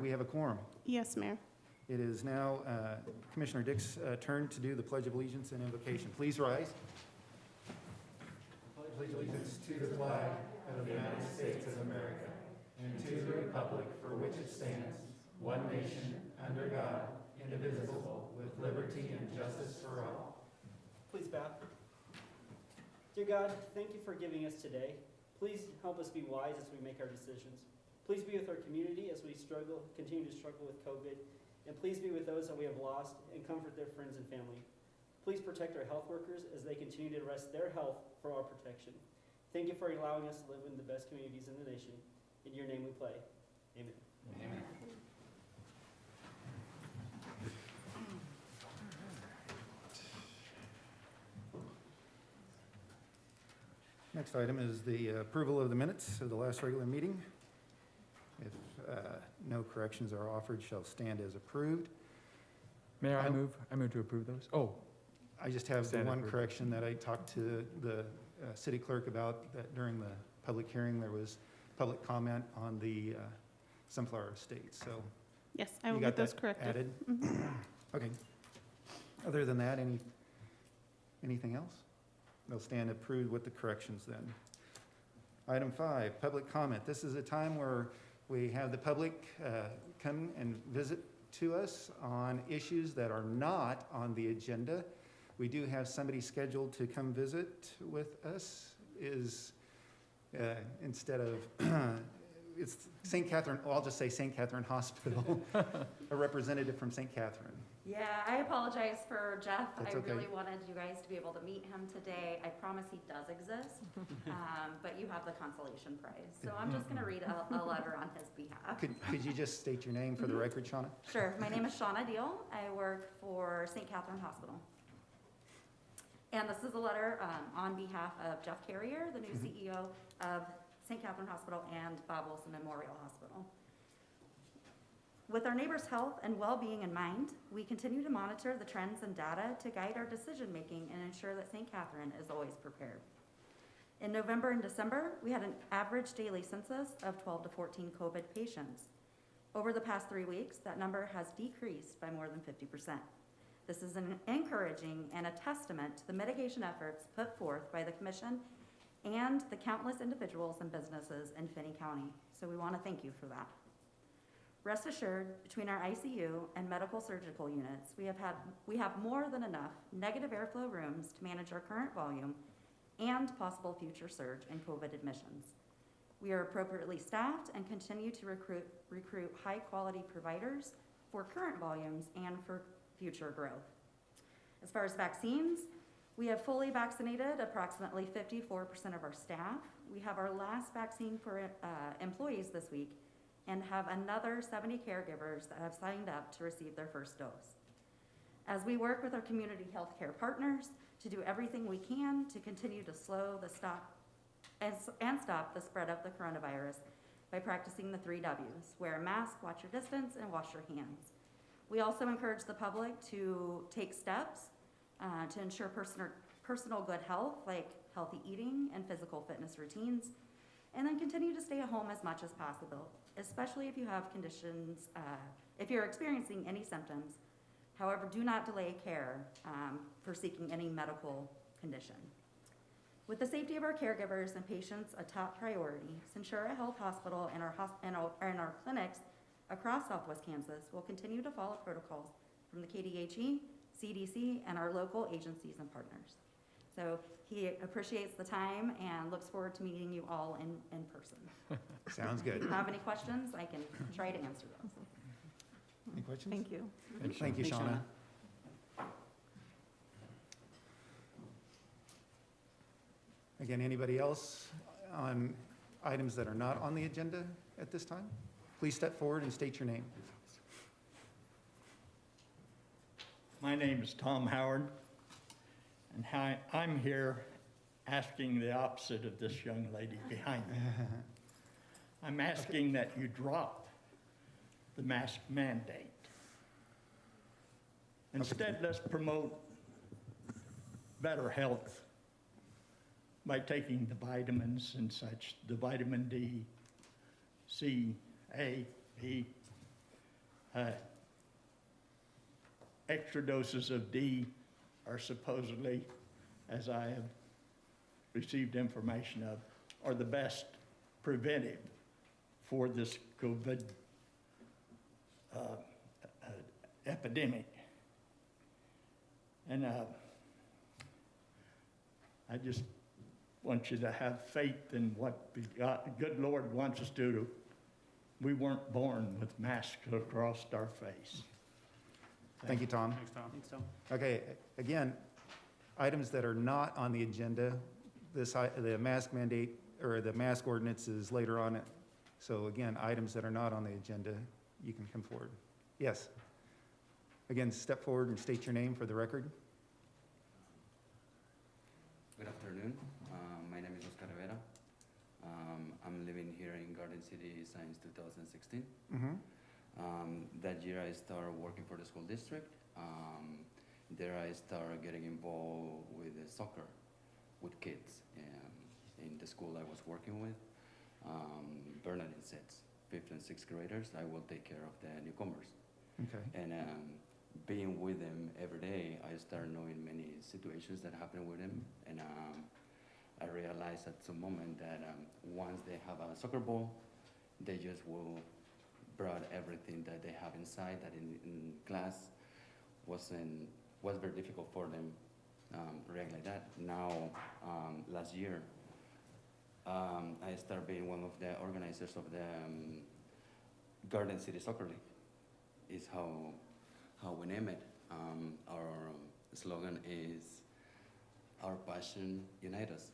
Do we have a quorum? Yes, Mayor. It is now Commissioner Dick's turn to do the Pledge of Allegiance and invocation. Please rise. I pledge allegiance to the flag of the United States of America and to the republic for which it stands, one nation, under God, indivisible, with liberty and justice for all. Please bow. Dear God, thank you for giving us today. Please help us be wise as we make our decisions. Please be with our community as we continue to struggle with COVID. And please be with those that we have lost and comfort their friends and family. Please protect our health workers as they continue to risk their health for our protection. Thank you for allowing us to live in the best communities in the nation. In your name we pray. Amen. Amen. Next item is the approval of the minutes of the last regular meeting. If no corrections are offered, shall stand as approved. Mayor, I move to approve those. Oh, I just have the Stand one approved. correction that I talked to the city clerk about, that during the public hearing, there was public comment on the Sunflower Estate, so. Yes, I will You get got those that corrected. added? Okay. Other than that, anything else? They'll stand approved with the corrections then. Item 5, public comment. This is a time where we have the public come and visit to us on issues that are not on the agenda. We do have somebody scheduled to come visit with us. Instead of, it's St. Catherine, well, I'll just say St. Catherine Hospital, a representative from St. Catherine. Yeah, I apologize for Jeff. That's I okay. really wanted you guys to be able to meet him today. I promise he does exist, but you have the consolation prize. So I'm just going to read a letter on his behalf. Could you just state your name for the record, Shauna? Sure. My name is Shauna Deal. I work for St. Catherine Hospital. And this is a letter on behalf of Jeff Carrier, the new CEO of St. Catherine Hospital and Bob Wilson Memorial Hospital. With our neighbors' health and well-being in mind, we continue to monitor the trends and data to guide our decision-making and ensure that St. Catherine is always prepared. In November and December, we had an average daily census of 12 to 14 COVID patients. Over the past 3 weeks, that number has decreased by more than 50%. This is an encouraging and a testament to the mitigation efforts put forth by the Commission and the countless individuals and businesses in Finney County. So we want to thank you for that. Rest assured, between our ICU and medical surgical units, we have more than enough negative airflow rooms to manage our current volume and possible future surge in COVID admissions. We are appropriately staffed and continue to recruit high-quality providers for current volumes and for future growth. As far as vaccines, we have fully vaccinated approximately 54% of our staff. We have our last vaccine for employees this week and have another 70 caregivers that have signed up to receive their first dose. As we work with our community healthcare partners to do everything we can to continue to stop the spread of the coronavirus by practicing the 3 W's, wear a mask, watch your distance, and wash your hands. We also encourage the public to take steps to ensure personal good health, like healthy eating and physical fitness routines, and then continue to stay at home as much as possible, especially if you have conditions, if you're experiencing any symptoms. However, do not delay care for seeking any medical condition. With the safety of our caregivers and patients a top priority, Centura Health Hospital and our clinics across Southwest Kansas will continue to follow protocols from the KDHE, CDC, and our local agencies and partners. So he appreciates the time and looks forward to meeting you all in person. Sounds good. If you have any questions, I can try to answer those. Any questions? Thank you. Thank you, Thanks, Shauna. Again, anybody else on items that are not on the agenda at this time? Please step forward and state your name. My name is Tom Howard, and I'm here asking the opposite of this young lady behind me. I'm asking that you drop the mask mandate. Instead, let's promote better health by taking the vitamins and such, the vitamin D, C, A, B, extra doses of D are supposedly, as I have received information of, are the best preventive for this COVID epidemic. And I just want you to have faith in what the good Lord wants us to do. We weren't born with masks across our face. Thank you, Tom. Thanks, Tom. Thanks, Tom. Okay, again, items that are not on the agenda, the mask mandate, or the mask ordinance is later on. So again, items that are not on the agenda, you can come forward. Yes. Again, step forward and state your name for the record. Good afternoon. My name is Oscar Rivera. I'm living here in Garden City since 2016. That year I started working for the school district. There I started getting involved with soccer with kids in the school I was working with. Bernadette sets, 5th and 6th graders. I will take care of the newcomers. Okay. And being with them every day, I started knowing many situations that happen with them. And I realized at some moment that once they have a soccer ball, they just will brought everything that they have inside that in class was very difficult for them react like that. Now, last year, I started being one of the organizers of the Garden City Soccer League. Is how we name it. Our slogan is "Our passion unite us."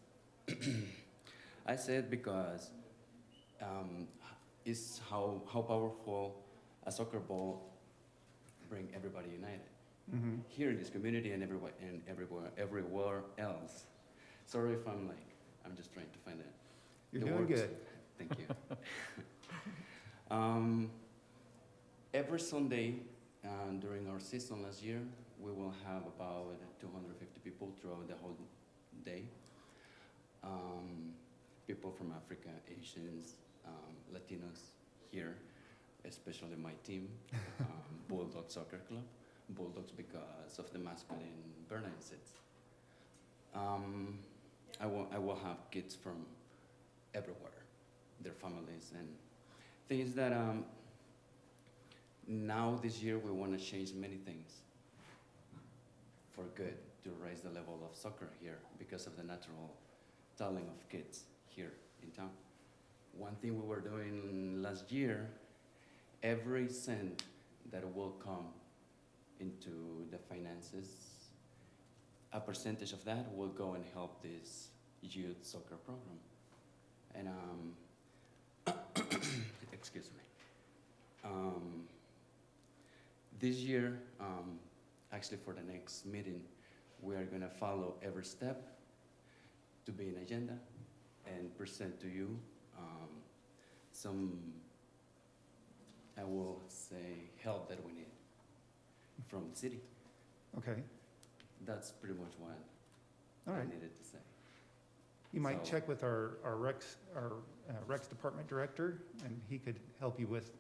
I say it because it's how powerful a soccer ball bring everybody united. Here in this community and everywhere else. Sorry if I'm just trying to find it. You're doing good. Thank you. Every Sunday during our season last year, we will have about 250 people throughout the whole day. People from Africa, Asians, Latinos here, especially my team, Bulldog Soccer Club. Bulldogs because of the mascot in Bernadette sits. I will have kids from everywhere, their families, and things that now this year we want to change many things for good to raise the level of soccer here because of the natural talent of kids here in town. One thing we were doing last year, every cent that will come into the finances, a percentage of that will go and help this youth soccer program. And excuse me. This year, actually for the next meeting, we are gonna follow every step to be an agenda and present to you some, I will say, help that we need from the city. Okay, That's pretty much what all I right. needed to say. You might So- check with our Recs Department Director, and he could help you with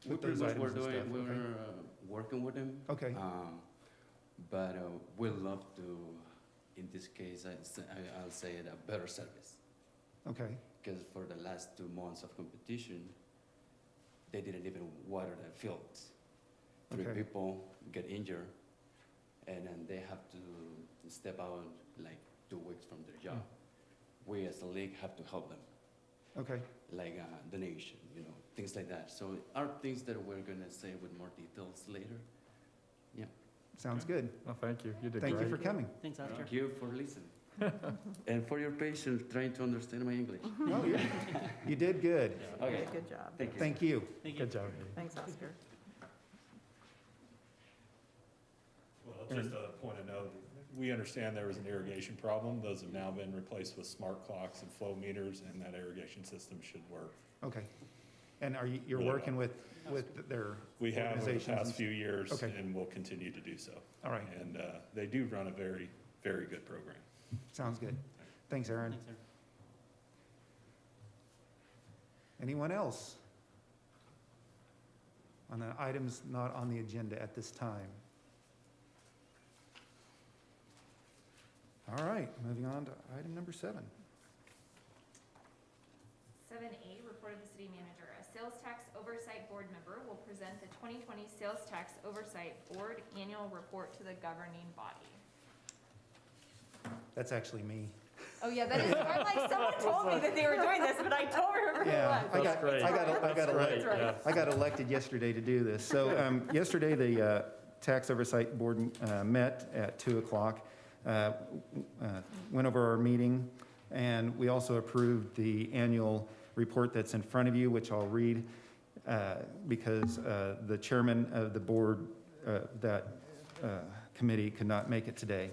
We those pretty much items were and doing, stuff, we okay. were working with them. Okay, But we'd love to, in this case, I'll say it, a better service. okay, Because for the last 2 months of competition, they didn't even water the fields. 3 Okay. people get injured, and then they have to step out like 2 weeks from their job. We as a league have to help them, okay, like donation, things like that. So are things that we're gonna say with more details later. sounds good. Well, thank you. You did Thank great. you for coming. Thanks, Oscar. Thank you for listening. And for your patience trying to understand my English. Oh, you did good. Okay, Good job. thank you. Thank you. Thank you. Good job. Eddie. Thanks, Oscar. Well, just a point of note, we understand there was an irrigation problem. Those have now been replaced with smart clocks and flow meters, and that irrigation system should work. Okay. And you're Really working well. with their We have over the organizations and past few years, Okay. and will continue to do so. All right, And they do run a very, very good program. sounds good. Thanks, Aaron. Thanks, sir. Anyone else? on the items not on the agenda at this time? All right, moving on to item number 7. 7A, report of the city manager. A sales tax oversight board member will present the 2020 sales tax oversight board annual report to the governing body. That's actually me. Oh yeah, that is, I'm like, someone told me that they were doing this, but I don't remember who it Yeah, was. I got, great. I got, I got That's elected. great, yeah. I got elected yesterday to do this. So yesterday, the Tax Oversight Board met at 2 o'clock, went over our meeting, and we also approved the annual report that's in front of you, which I'll read because the chairman of the board, that committee, could not make it today.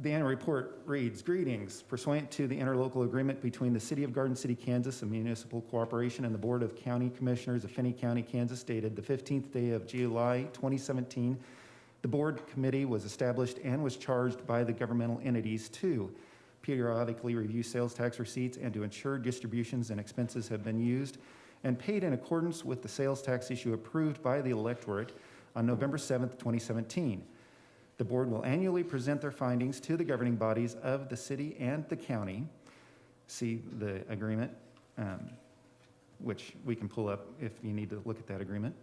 The annual report reads, "Greetings. Pursuant to the interlocal agreement between the City of Garden City, Kansas, a municipal corporation, and the Board of County Commissioners of Finney County, Kansas, dated the 15th day of July 2017, the board committee was established and was charged by the governmental entities to periodically review sales tax receipts and to ensure distributions and expenses have been used and paid in accordance with the sales tax issue approved by the electorate on November 7th, 2017. The board will annually present their findings to the governing bodies of the city and the county." See the agreement, which we can pull up if you need to look at that agreement.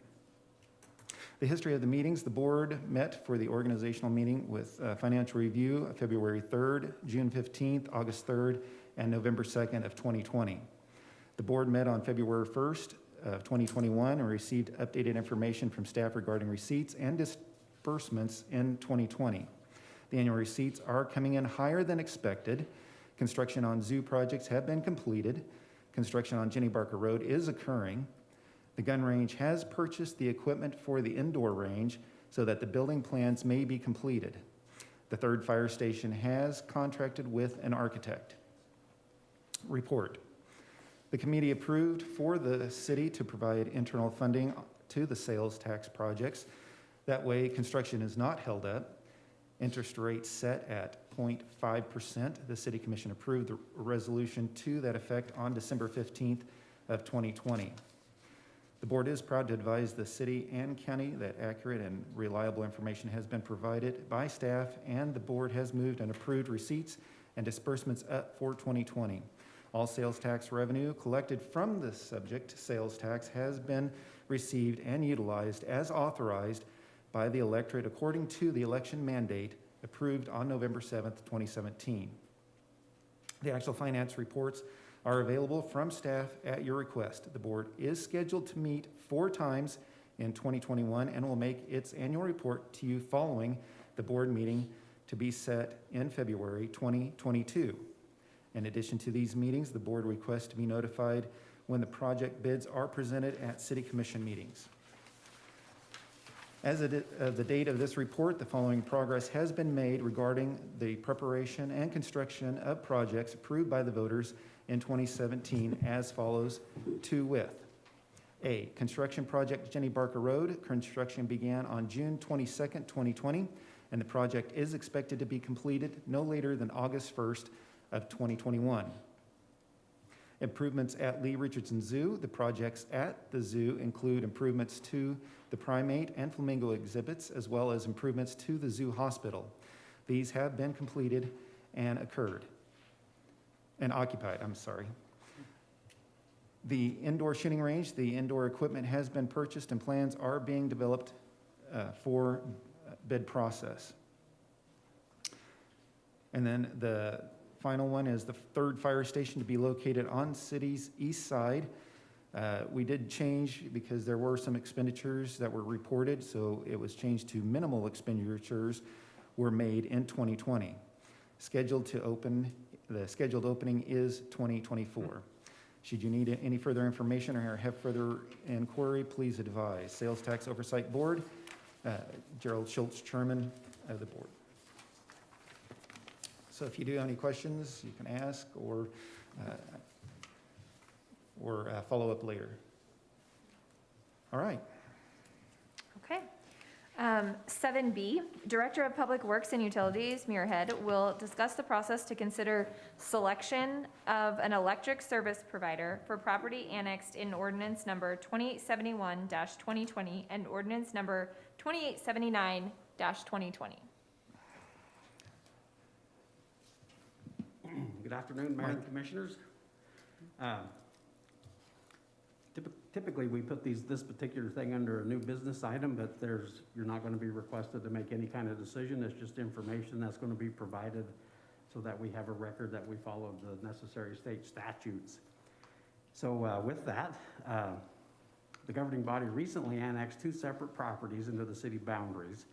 The history of the meetings: the board met for the organizational meeting with financial review February 3rd, June 15th, August 3rd, and November 2nd of 2020. The board met on February 1st of 2021 and received updated information from staff regarding receipts and disbursements in 2020. The annual receipts are coming in higher than expected. Construction on zoo projects have been completed. Construction on Jenny Barker Road is occurring. The gun range has purchased the equipment for the indoor range so that the building plans may be completed. The third fire station has contracted with an architect. Report. The committee approved for the city to provide internal funding to the sales tax projects. That way, construction is not held up. Interest rate set at 0.5%. The City Commission approved the resolution to that effect on December 15th of 2020. The board is proud to advise the city and county that accurate and reliable information has been provided by staff, and the board has moved and approved receipts and disbursements up for 2020. All sales tax revenue collected from the subject sales tax has been received and utilized as authorized by the electorate according to the election mandate approved on November 7th, 2017. The actual finance reports are available from staff at your request. The board is scheduled to meet 4 times in 2021 and will make its annual report to you following the board meeting to be set in February 2022. In addition to these meetings, the board requests to be notified when the project bids are presented at City Commission meetings. As of the date of this report, the following progress has been made regarding the preparation and construction of projects approved by the voters in 2017 as follows, to wit. A, construction project Jenny Barker Road. Construction began on June 22nd, 2020, and the project is expected to be completed no later than August 1st of 2021. Improvements at Lee Richardson Zoo. The projects at the zoo include improvements to the primate and flamingo exhibits, as well as improvements to the zoo hospital. These have been completed and occupied. The indoor shooting range, the indoor equipment has been purchased and plans are being developed for bid process. And then the final one is the third fire station to be located on city's east side. We did change because there were some expenditures that were reported, so it was changed to minimal expenditures were made in 2020. The scheduled opening is 2024. Should you need any further information or have further inquiry, please advise. Sales Tax Oversight Board, Gerald Schultz, Chairman of the Board. So if you do have any questions, you can ask or follow up later. All right. Okay. 7B, Director of Public Works and Utilities, Muirhead, will discuss the process to consider selection of an electric service provider for property annexed in ordinance number 2871-2020 and ordinance number 2879-2020. Good afternoon, Mayor and Commissioners. Typically, we put this particular thing under a new business item, but you're not going to be requested to make any kind of decision. It's just information that's going to be provided so that we have a record that we follow the necessary state statutes. So with that, the governing body recently annexed 2 separate properties into the city boundaries.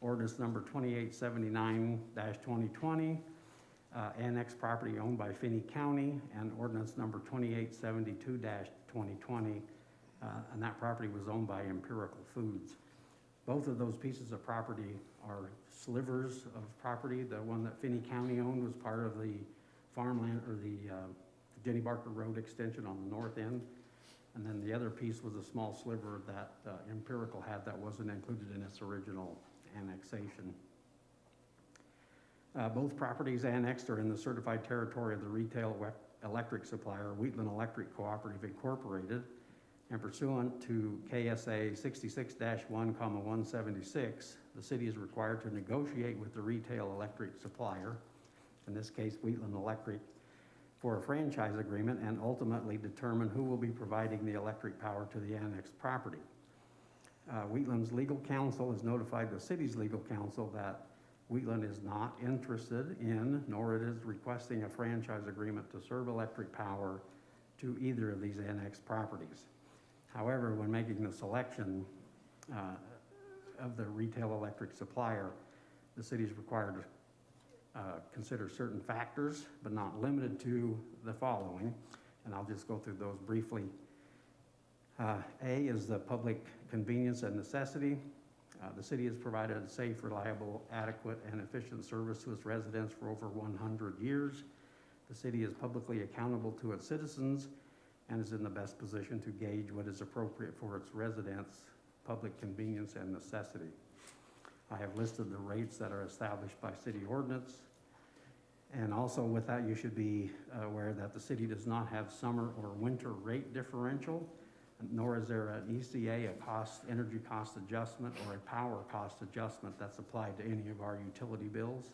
Ordinance number 2879-2020, annexed property owned by Finney County, and ordinance number 2872-2020, and that property was owned by Empirical Foods. Both of those pieces of property are slivers of property. The one that Finney County owned was part of the farmland, or the Jenny Barker Road extension on the north end. And then the other piece was a small sliver that Empirical had that wasn't included in its original annexation. Both properties annexed are in the certified territory of the retail electric supplier, Wheatland Electric Cooperative Incorporated, and pursuant to KSA 66-1,176, the city is required to negotiate with the retail electric supplier, in this case Wheatland Electric, for a franchise agreement and ultimately determine who will be providing the electric power to the annexed property. Wheatland's legal counsel has notified the city's legal counsel that Wheatland is not interested in, nor it is requesting a franchise agreement to serve electric power to either of these annexed properties. However, when making the selection of the retail electric supplier, the city is required to consider certain factors, but not limited to the following, and I'll just go through those briefly. A is the public convenience and necessity. The city has provided a safe, reliable, adequate, and efficient service to its residents for over 100 years. The city is publicly accountable to its citizens and is in the best position to gauge what is appropriate for its residents' public convenience and necessity. I have listed the rates that are established by city ordinance. And also with that, you should be aware that the city does not have summer or winter rate differential, nor is there an ECA, energy cost adjustment, or a power cost adjustment that's applied to any of our utility bills.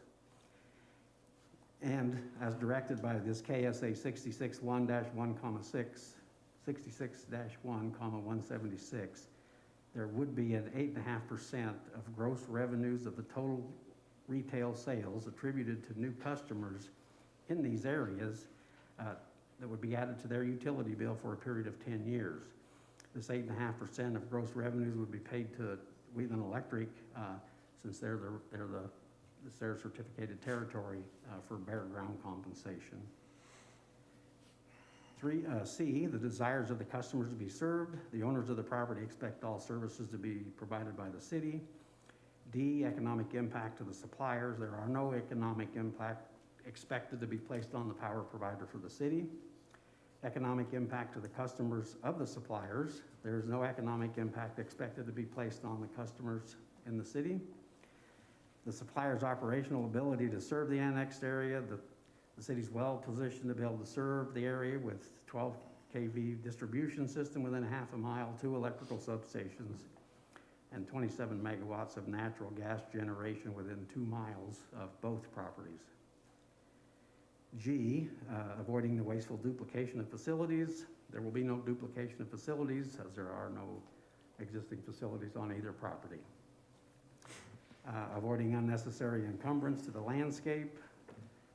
And as directed by this KSA 66-1,176, there would be an 8.5% of gross revenues of the total retail sales attributed to new customers in these areas that would be added to their utility bill for a period of 10 years. This 8.5% of gross revenues would be paid to Wheatland Electric since it's their certificated territory for bare ground compensation. 3C, the desires of the customers to be served. The owners of the property expect all services to be provided by the city. D, economic impact to the suppliers. There are no economic impact expected to be placed on the power provider for the city. Economic impact to the customers of the suppliers. There is no economic impact expected to be placed on the customers in the city. The supplier's operational ability to serve the annexed area. The city's well positioned to be able to serve the area with 12 kV distribution system within a half a mile, 2 electrical substations, and 27 megawatts of natural gas generation within 2 miles of both properties. G, avoiding the wasteful duplication of facilities. There will be no duplication of facilities as there are no existing facilities on either property. Avoiding unnecessary encumbrance to the landscape.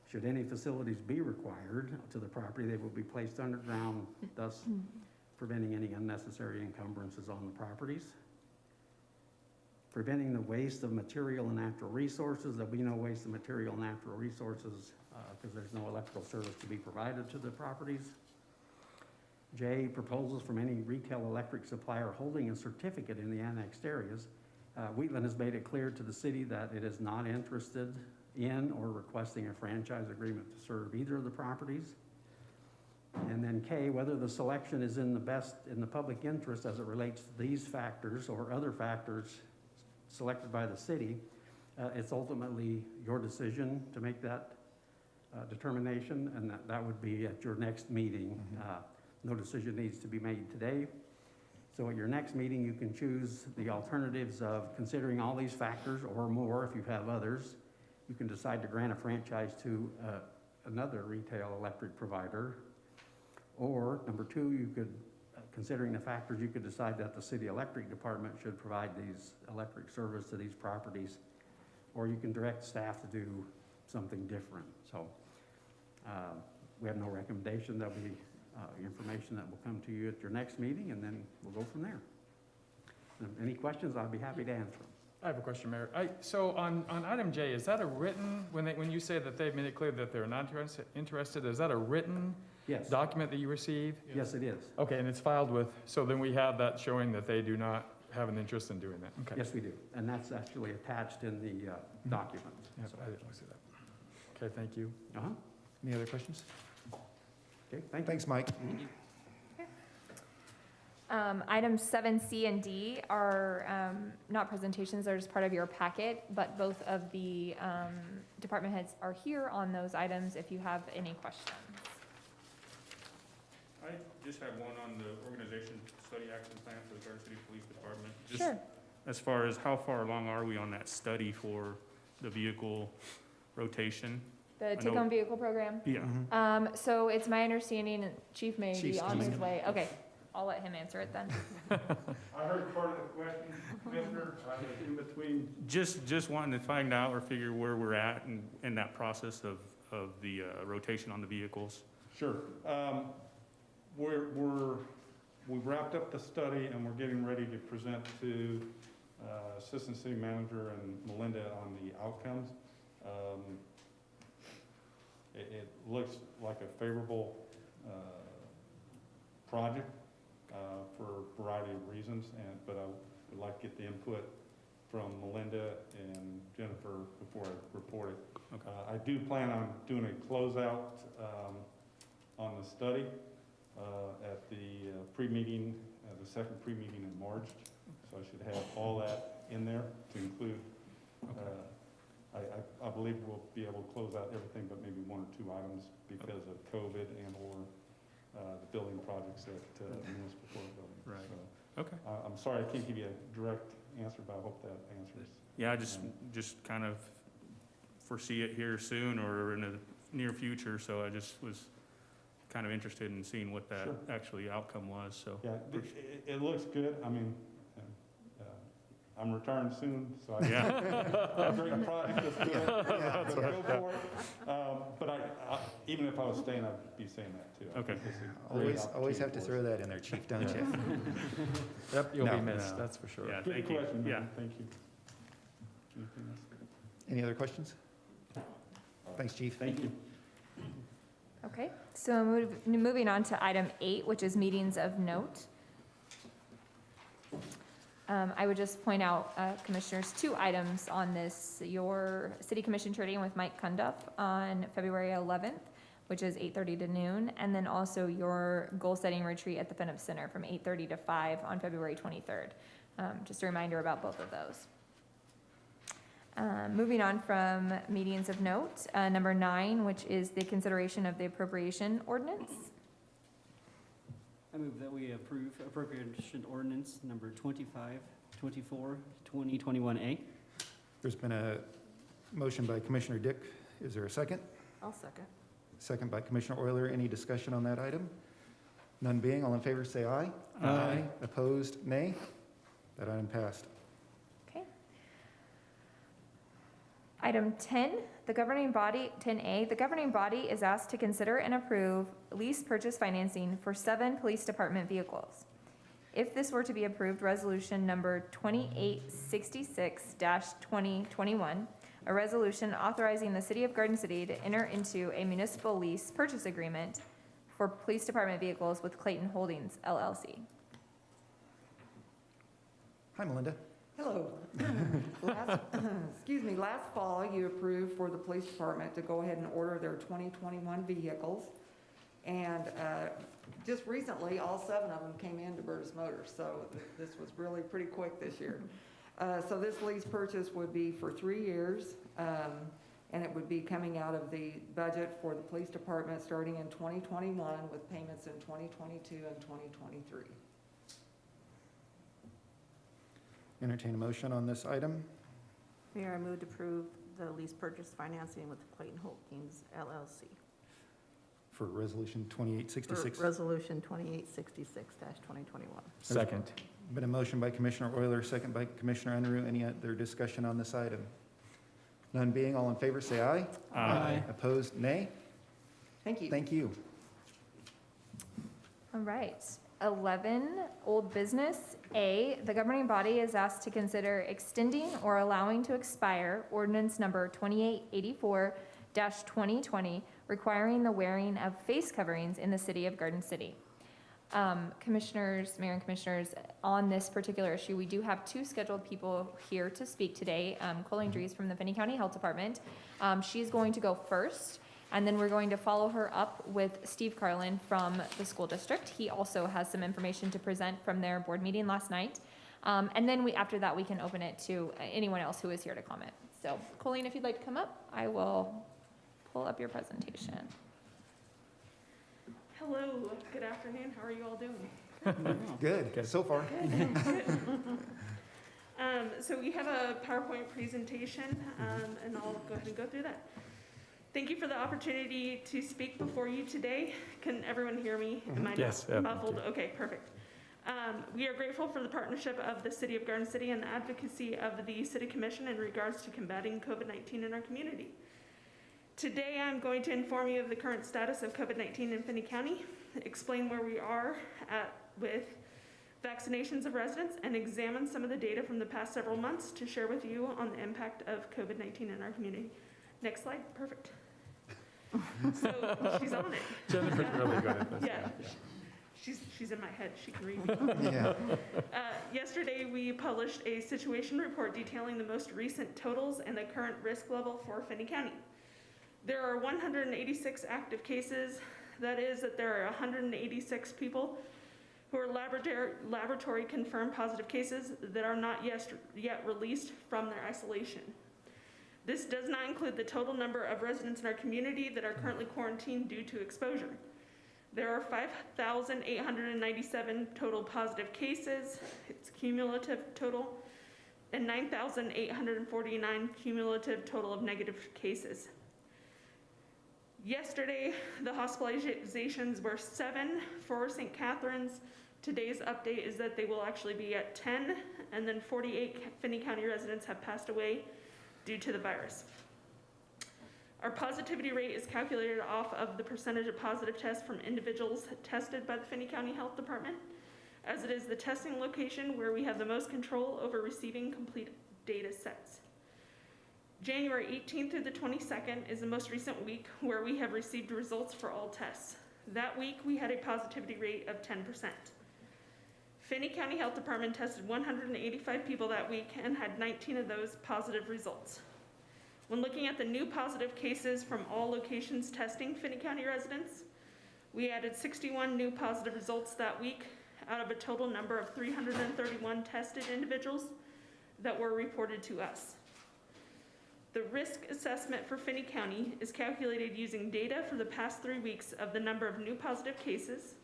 Should any facilities be required to the property, they will be placed underground, thus preventing any unnecessary encumbrances on the properties. Preventing the waste of material and natural resources. There'll be no waste of material and natural resources because there's no electrical service to be provided to the properties. J, proposals from any retail electric supplier holding a certificate in the annexed areas. Wheatland has made it clear to the city that it is not interested in or requesting a franchise agreement to serve either of the properties. And then K, whether the selection is in the public interest as it relates to these factors or other factors selected by the city, it's ultimately your decision to make that determination, and that would be at your next meeting. No decision needs to be made today. So at your next meeting, you can choose the alternatives of considering all these factors or more if you have others. You can decide to grant a franchise to another retail electric provider. Or number two, you could, considering the factors, you could decide that the city electric department should provide these electric service to these properties. Or you can direct staff to do something different. So we have no recommendation. There'll be information that will come to you at your next meeting, and then we'll go from there. And if any questions, I'll be happy to answer them. I have a question, Mayor. So on item J, is that a written, when you say that they've made it clear that they're not interested, is that a written Yes. document that you receive? Yes, it is. Okay, and it's filed with, so then we have that showing that they do not have an interest in doing that? Okay. Yes, we do. And that's actually attached in the document. Yeah, So- I didn't see that. Okay, thank you. Uh-huh. Any other questions? Okay, thank you. Thanks, Mike. Items 7C and D are not presentations, they're just part of your packet, but both of the department heads are here on those items if you have any questions. I just have one on the organization study action plan for the Garden City Police Department. Just Sure. as far as how far along are we on that study for the vehicle rotation? The know- take-home vehicle program. Yeah. So it's my understanding, Chief may be Chief's on his coming. way. Okay, I'll let him answer it then. I heard part of the question, Commissioner, in between. Just wanting to find out or figure where we're at in that process of the rotation on the vehicles. Sure. We've wrapped up the study and we're getting ready to present to Assistant City Manager and Melinda on the outcomes. It looks like a favorable project for a variety of reasons, but I would like to get the input from Melinda and Jennifer before I report it. Okay. I do plan on doing a closeout on the study at the pre-meeting, the second pre-meeting in March. So I should have all that in there to include. I believe we'll be able to close out everything but maybe one or two items because of COVID and or the building projects at municipal court building. Right. So, Okay. I'm sorry I can't give you a direct answer, but I hope that answers. Yeah, I just kind of foresee it here soon or in the near future, so I just was kind of interested in seeing what that Sure. actually outcome was, so. Yeah, it looks good. I mean, I'm retiring soon, so I during the project is good. That's Go for it. But even if I was staying, I'd be saying that too. I Okay. think it's a great Always have to opportunity throw that in there, Chief, don't you? Yep, you'll be No. missed, No. that's for sure. Yeah, for us. Good thank you. question, Yeah. man. Thank you. Anything else? Any other questions? Thanks, Chief. Thank you. Okay, so moving on to item 8, which is meetings of note. I would just point out, Commissioners, 2 items on this. Your City Commission training with Mike Cundiff on February 11th, which is 8:30 to noon, and then also your goal-setting retreat at the Fenner Center from 8:30 to 5 on February 23rd. Just a reminder about both of those. Moving on from meetings of note, number 9, which is the consideration of the appropriation ordinance. I move that we approve appropriation ordinance number 2524, 2021A. There's been a motion by Commissioner Dick. Is there a second? I'll second. Second by Commissioner Euler. Any discussion on that item? None being, all in favor say aye. Aye. Opposed, nay. That item passed. Okay. Item 10, the governing body, 10A, the governing body is asked to consider and approve lease purchase financing for 7 police department vehicles. If this were to be approved, resolution number 2866-2021, a resolution authorizing the city of Garden City to enter into a municipal lease purchase agreement for police department vehicles with Clayton Holdings LLC. Hi, Melinda. Hello. Last fall, you approved for the police department to go ahead and order their 2021 vehicles. And just recently, all 7 of them came into Burtis Motors, so this was really pretty quick this year. So this lease purchase would be for 3 years, and it would be coming out of the budget for the police department starting in 2021 with payments in 2022 and 2023. Entertain a motion on this item. Mayor, I move to approve the lease purchase financing with Clayton Holdings LLC. For resolution 2866. For Resolution 2866-2021. Second. Been a motion by Commissioner Euler, second by Commissioner Unruh. Any other discussion on this item? None being, all in favor, say aye. Aye. Opposed, nay. Thank you. Thank you. All right. 11, old business. A, the governing body is asked to consider extending or allowing to expire ordinance number 2884-2020, requiring the wearing of face coverings in the city of Garden City. Commissioners, Mayor and Commissioners, on this particular issue, we do have 2 scheduled people here to speak today. Colleen Dries from the Finney County Health Department. She's going to go first, and then we're going to follow her up with Steve Carlin from the school district. He also has some information to present from their board meeting last night. And then after that, we can open it to anyone else who is here to comment. So Colleen, if you'd like to come up, I will pull up your presentation. Hello, good afternoon. How are you all doing? Good, so far. So we have a PowerPoint presentation, and I'll go ahead and go through that. Thank you for the opportunity to speak before you today. Can everyone hear me? Am I Yes. not muffled? Okay, perfect. We are grateful for the partnership of the City of Garden City and the advocacy of the City Commission in regards to combating COVID-19 in our community. Today, I'm going to inform you of the current status of COVID-19 in Finney County, explain where we are at with vaccinations of residents, and examine some of the data from the past several months to share with you on the impact of COVID-19 in our community. Next slide, perfect. So she's on it. Jennifer's really good at this. Yeah. She's in my head, she can read me. Yeah. Yesterday, we published a situation report detailing the most recent totals and the current risk level for Finney County. There are 186 active cases. That is that there are 186 people who are laboratory confirmed positive cases that are not yet released from their isolation. This does not include the total number of residents in our community that are currently quarantined due to exposure. There are 5,897 total positive cases, it's cumulative total, and 9,849 cumulative total of negative cases. Yesterday, the hospitalizations were 7 for St. Catherine's. Today's update is that they will actually be at 10, and then 48 Finney County residents have passed away due to the virus. Our positivity rate is calculated off of the percentage of positive tests from individuals tested by the Finney County Health Department, as it is the testing location where we have the most control over receiving complete data sets. January 18th through the 22nd is the most recent week where we have received results for all tests. That week, we had a positivity rate of 10%. Finney County Health Department tested 185 people that week and had 19 of those positive results. When looking at the new positive cases from all locations testing Finney County residents, we added 61 new positive results that week out of a total number of 331 tested individuals that were reported to us. The risk assessment for Finney County is calculated using data for the past 3 weeks of the number of new positive cases,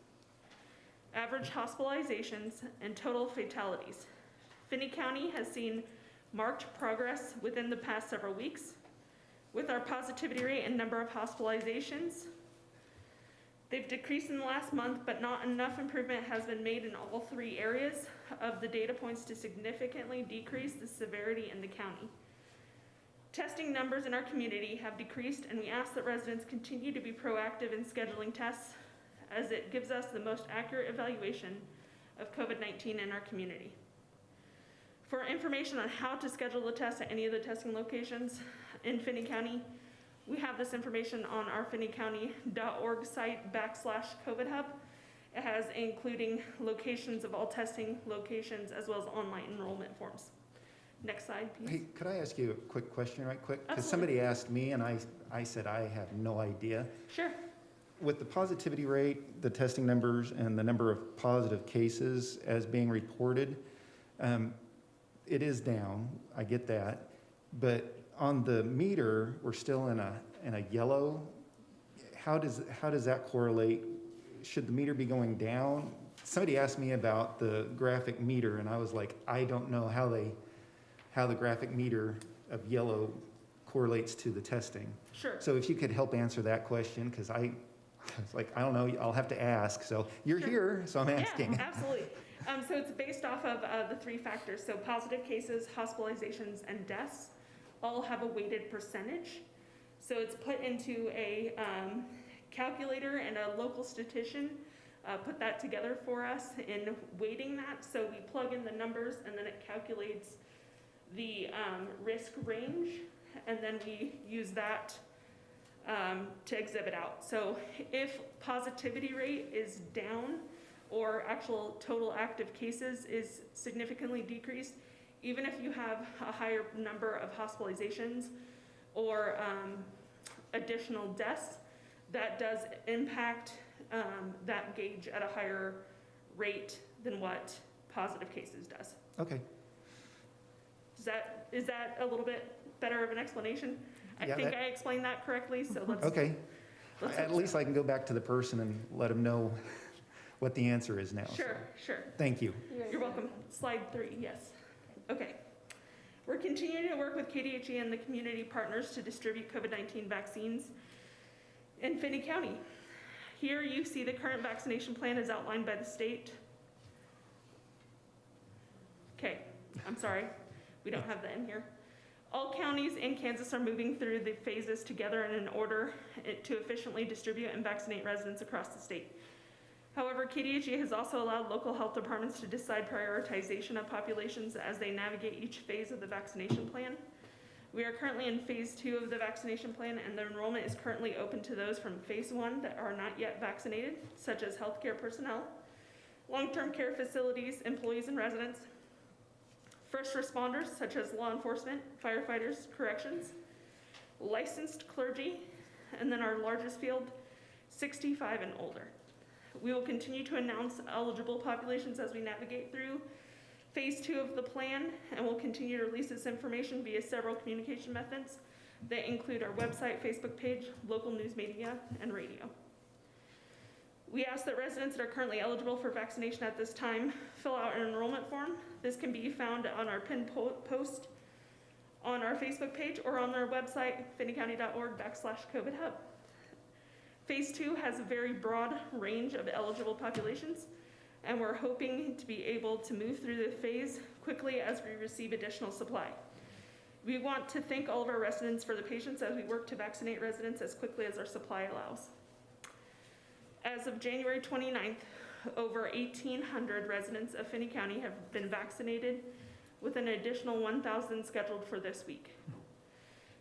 average hospitalizations, and total fatalities. Finney County has seen marked progress within the past several weeks with our positivity rate and number of hospitalizations. They've decreased in the last month, but not enough improvement has been made in all 3 areas of the data points to significantly decrease the severity in the county. Testing numbers in our community have decreased, and we ask that residents continue to be proactive in scheduling tests, as it gives us the most accurate evaluation of COVID-19 in our community. For information on how to schedule the test at any of the testing locations in Finney County, we have this information on our finneycounty.org site /COVID hub. It has including locations of all testing locations as well as online enrollment forms. Next slide, please. Hey, could I ask you a quick question right quick? Because Absolutely. somebody asked me and I said I have no idea. Sure. With the positivity rate, the testing numbers, and the number of positive cases as being reported, it is down, I get that, but on the meter, we're still in a yellow. How does that correlate? Should the meter be going down? Somebody asked me about the graphic meter, and I was like, I don't know how the graphic meter of yellow correlates to the testing. Sure. So if you could help answer that question, because I was like, I don't know, I'll have to ask. So you're Sure. here, so I'm asking. Yeah, absolutely. So it's based off of the three factors. So positive cases, hospitalizations, and deaths all have a weighted percentage. So it's put into a calculator, and a local statistician put that together for us in weighting that. So we plug in the numbers, and then it calculates the risk range, and then we use that to exhibit out. So if positivity rate is down, or actual total active cases is significantly decreased, even if you have a higher number of hospitalizations or additional deaths, that does impact that gauge at a higher rate than what positive cases does. Okay. Is that a little bit better of an explanation? I Yeah, think that- I explained that correctly, so let's. Okay. let's At least I can go back to the person and let them know what the answer is now. Sure, sure. Thank you. You're welcome. Slide 3, yes. Okay. We're continuing to work with KDHE and the community partners to distribute COVID-19 vaccines in Finney County. Here you see the current vaccination plan as outlined by the state. Okay, I'm sorry. We don't have that in here. All counties in Kansas are moving through the phases together in an order to efficiently distribute and vaccinate residents across the state. However, KDHE has also allowed local health departments to decide prioritization of populations as they navigate each phase of the vaccination plan. We are currently in phase 2 of the vaccination plan, and the enrollment is currently open to those from phase 1 that are not yet vaccinated, such as healthcare personnel, long-term care facilities, employees and residents, first responders such as law enforcement, firefighters, corrections, licensed clergy, and then our largest field, 65 and older. We will continue to announce eligible populations as we navigate through phase 2 of the plan, and we'll continue to release this information via several communication methods that include our website, Facebook page, local news media, and radio. We ask that residents that are currently eligible for vaccination at this time fill out an enrollment form. This can be found on our pinned post on our Facebook page or on our website, finneycounty.org/COVID-hub. Phase 2 has a very broad range of eligible populations, and we're hoping to be able to move through the phase quickly as we receive additional supply. We want to thank all of our residents for the patience as we work to vaccinate residents as quickly as our supply allows. As of January 29th, over 1,800 residents of Finney County have been vaccinated, with an additional 1,000 scheduled for this week.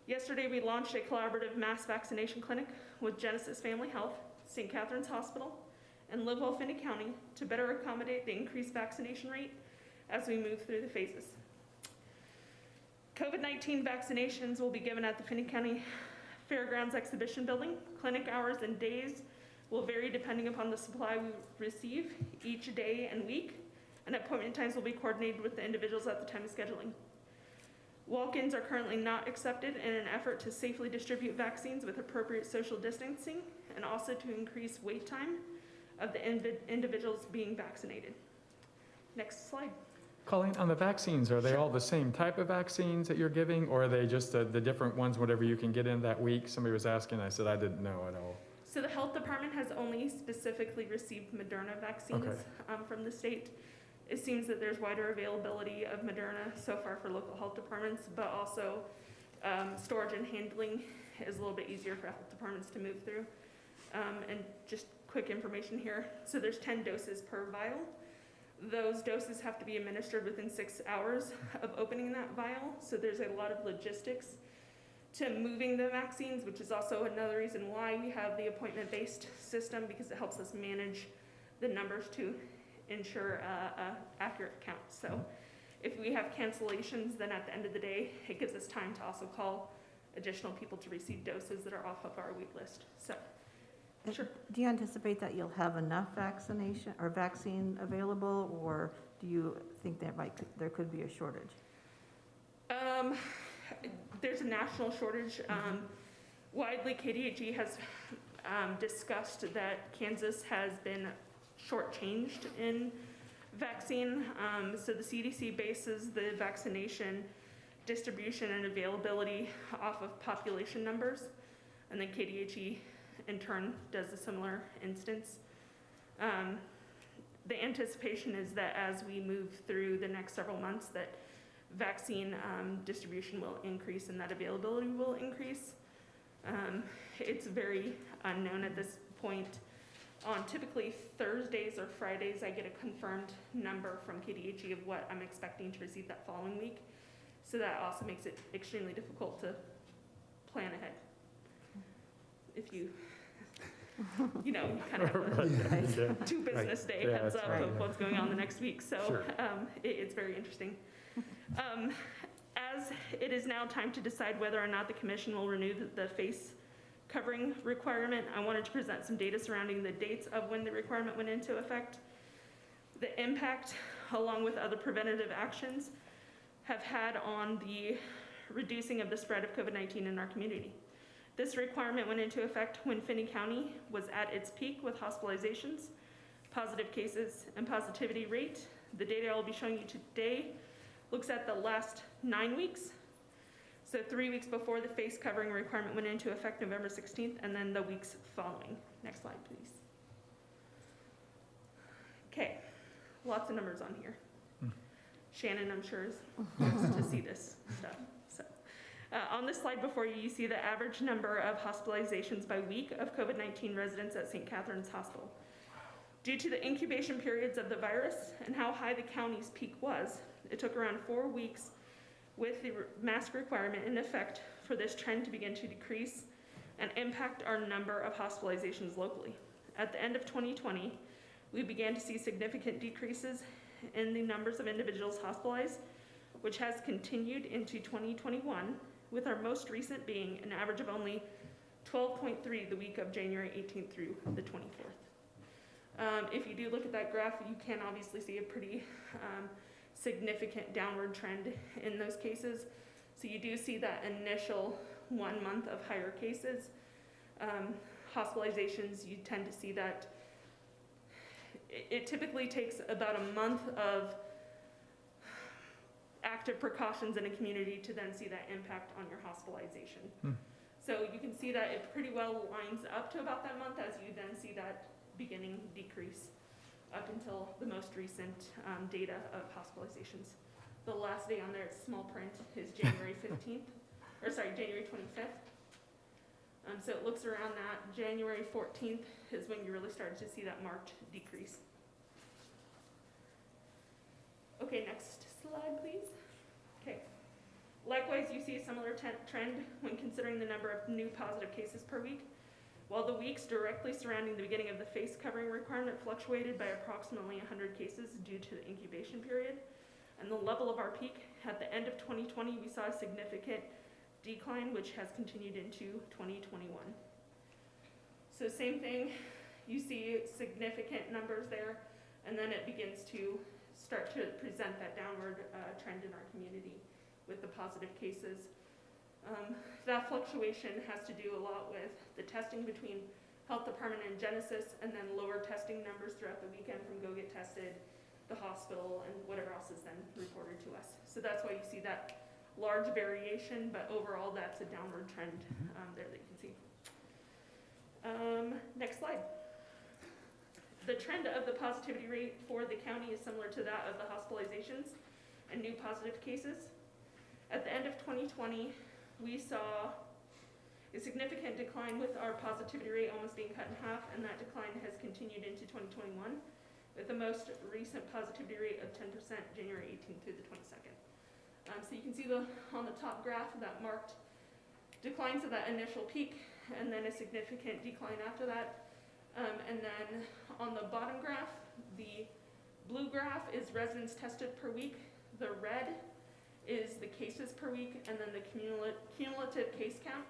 Yesterday, we launched a collaborative mass vaccination clinic with Genesis Family Health, St. Catherine's Hospital, and Livewell Finney County to better accommodate the increased vaccination rate as we move through the phases. COVID-19 vaccinations will be given at the Finney County Fairgrounds Exhibition Building. Clinic hours and days will vary depending upon the supply we receive each day and week, and appointment times will be coordinated with the individuals at the time of scheduling. Walk-ins are currently not accepted in an effort to safely distribute vaccines with appropriate social distancing, and also to increase wait time of the individuals being vaccinated. Next slide. Colleen, on the vaccines, are they all the same type of vaccines that you're giving, or are they just the different ones, whatever you can get in that week? Somebody was asking, I said I didn't know at all. So the health department has only specifically received Moderna vaccines from the state. It seems that there's wider availability of Moderna so far for local health departments, but also storage and handling is a little bit easier for health departments to move through. And just quick information here. So there's 10 doses per vial. Those doses have to be administered within 6 hours of opening that vial. So there's a lot of logistics to moving the vaccines, which is also another reason why we have the appointment-based system, because it helps us manage the numbers to ensure accurate count. So if we have cancellations, then at the end of the day, it gives us time to also call additional people to receive doses that are off of our wait list. So, sure. Do you anticipate that you'll have enough vaccination or vaccine available, or do you think there could be a shortage? There's a national shortage. Widely, KDHE has discussed that Kansas has been shortchanged in vaccine. So the CDC bases the vaccination distribution and availability off of population numbers, and then KDHE in turn does a similar instance. The anticipation is that as we move through the next several months that vaccine distribution will increase and that availability will increase. It's very unknown at this point. On typically Thursdays or Fridays, I get a confirmed number from KDHE of what I'm expecting to receive that following week. So that also makes it extremely difficult to plan ahead. If you, kind of have a 2 business day heads up of what's going on the next week. So it's very interesting. As it is now time to decide whether or not the commission will renew the face covering requirement, I wanted to present some data surrounding the dates of when the requirement went into effect, the impact, along with other preventative actions, have had on the reducing of the spread of COVID-19 in our community. This requirement went into effect when Finney County was at its peak with hospitalizations, positive cases, and positivity rate. The data I'll be showing you today looks at the last 9 weeks. So 3 weeks before the face covering requirement went into effect, November 16th, and then the weeks following. Next slide, please. Okay, lots of numbers on here. Shannon, I'm sure, wants to see this stuff. So, on this slide before you, you see the average number of hospitalizations by week of COVID-19 residents at St. Catherine's Hospital. Due to the incubation periods of the virus and how high the county's peak was, it took around 4 weeks with the mask requirement in effect for this trend to begin to decrease and impact our number of hospitalizations locally. At the end of 2020, we began to see significant decreases in the numbers of individuals hospitalized, which has continued into 2021, with our most recent being an average of only 12.3 the week of January 18th through the 24th. If you do look at that graph, you can obviously see a pretty significant downward trend in those cases. So you do see that initial 1 month of higher cases. Hospitalizations, you tend to see that it typically takes about a month of active precautions in a community to then see that impact on your hospitalization. So you can see that it pretty well lines up to about that month as you then see that beginning decrease up until the most recent data of hospitalizations. The last day on there, it's small print, is January 15th, or sorry, January 25th. So it looks around that. January 14th is when you really started to see that marked decrease. Okay, next slide, please. Okay. Likewise, you see a similar trend when considering the number of new positive cases per week. While the weeks directly surrounding the beginning of the face covering requirement fluctuated by approximately 100 cases due to the incubation period, and the level of our peak at the end of 2020, we saw a significant decline, which has continued into 2021. So same thing, you see significant numbers there, and then it begins to start to present that downward trend in our community with the positive cases. That fluctuation has to do a lot with the testing between health department and Genesis, and then lower testing numbers throughout the weekend from Go Get Tested, the hospital, and whatever else is then reported to us. So that's why you see that large variation, but overall that's a downward trend there that you can see. Next slide. The trend of the positivity rate for the county is similar to that of the hospitalizations and new positive cases. At the end of 2020, we saw a significant decline with our positivity rate almost being cut in half, and that decline has continued into 2021 with the most recent positivity rate of 10% January 18th through the 22nd. So you can see on the top graph that marked declines of that initial peak and then a significant decline after that. And then on the bottom graph, the blue graph is residents tested per week. The red is the cases per week, and then the cumulative case count.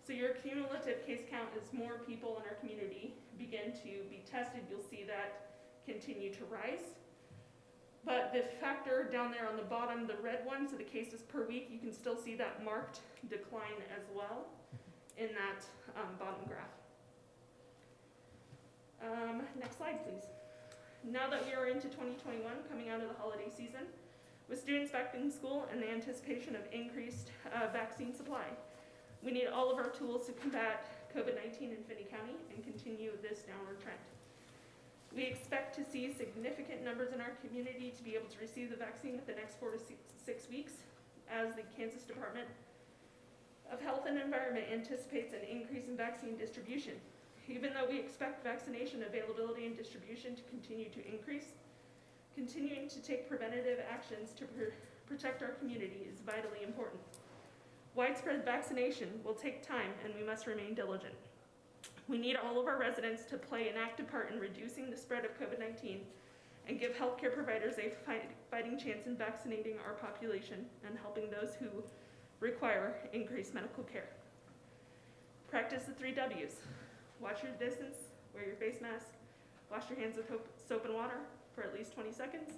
So your cumulative case count is more people in our community begin to be tested. You'll see that continue to rise. But the factor down there on the bottom, the red one, so the cases per week, you can still see that marked decline as well in that bottom graph. Next slide, please. Now that we are into 2021, coming out of the holiday season, with students back in school and the anticipation of increased vaccine supply, we need all of our tools to combat COVID-19 in Finney County and continue this downward trend. We expect to see significant numbers in our community to be able to receive the vaccine within the next 4 to 6 weeks, as the Kansas Department of Health and Environment anticipates an increase in vaccine distribution. Even though we expect vaccination availability and distribution to continue to increase, continuing to take preventative actions to protect our community is vitally important. Widespread vaccination will take time, and we must remain diligent. We need all of our residents to play an active part in reducing the spread of COVID-19 and give healthcare providers a fighting chance in vaccinating our population and helping those who require increased medical care. Practice the 3 W's. Watch your distance, wear your face mask, wash your hands with soap and water for at least 20 seconds,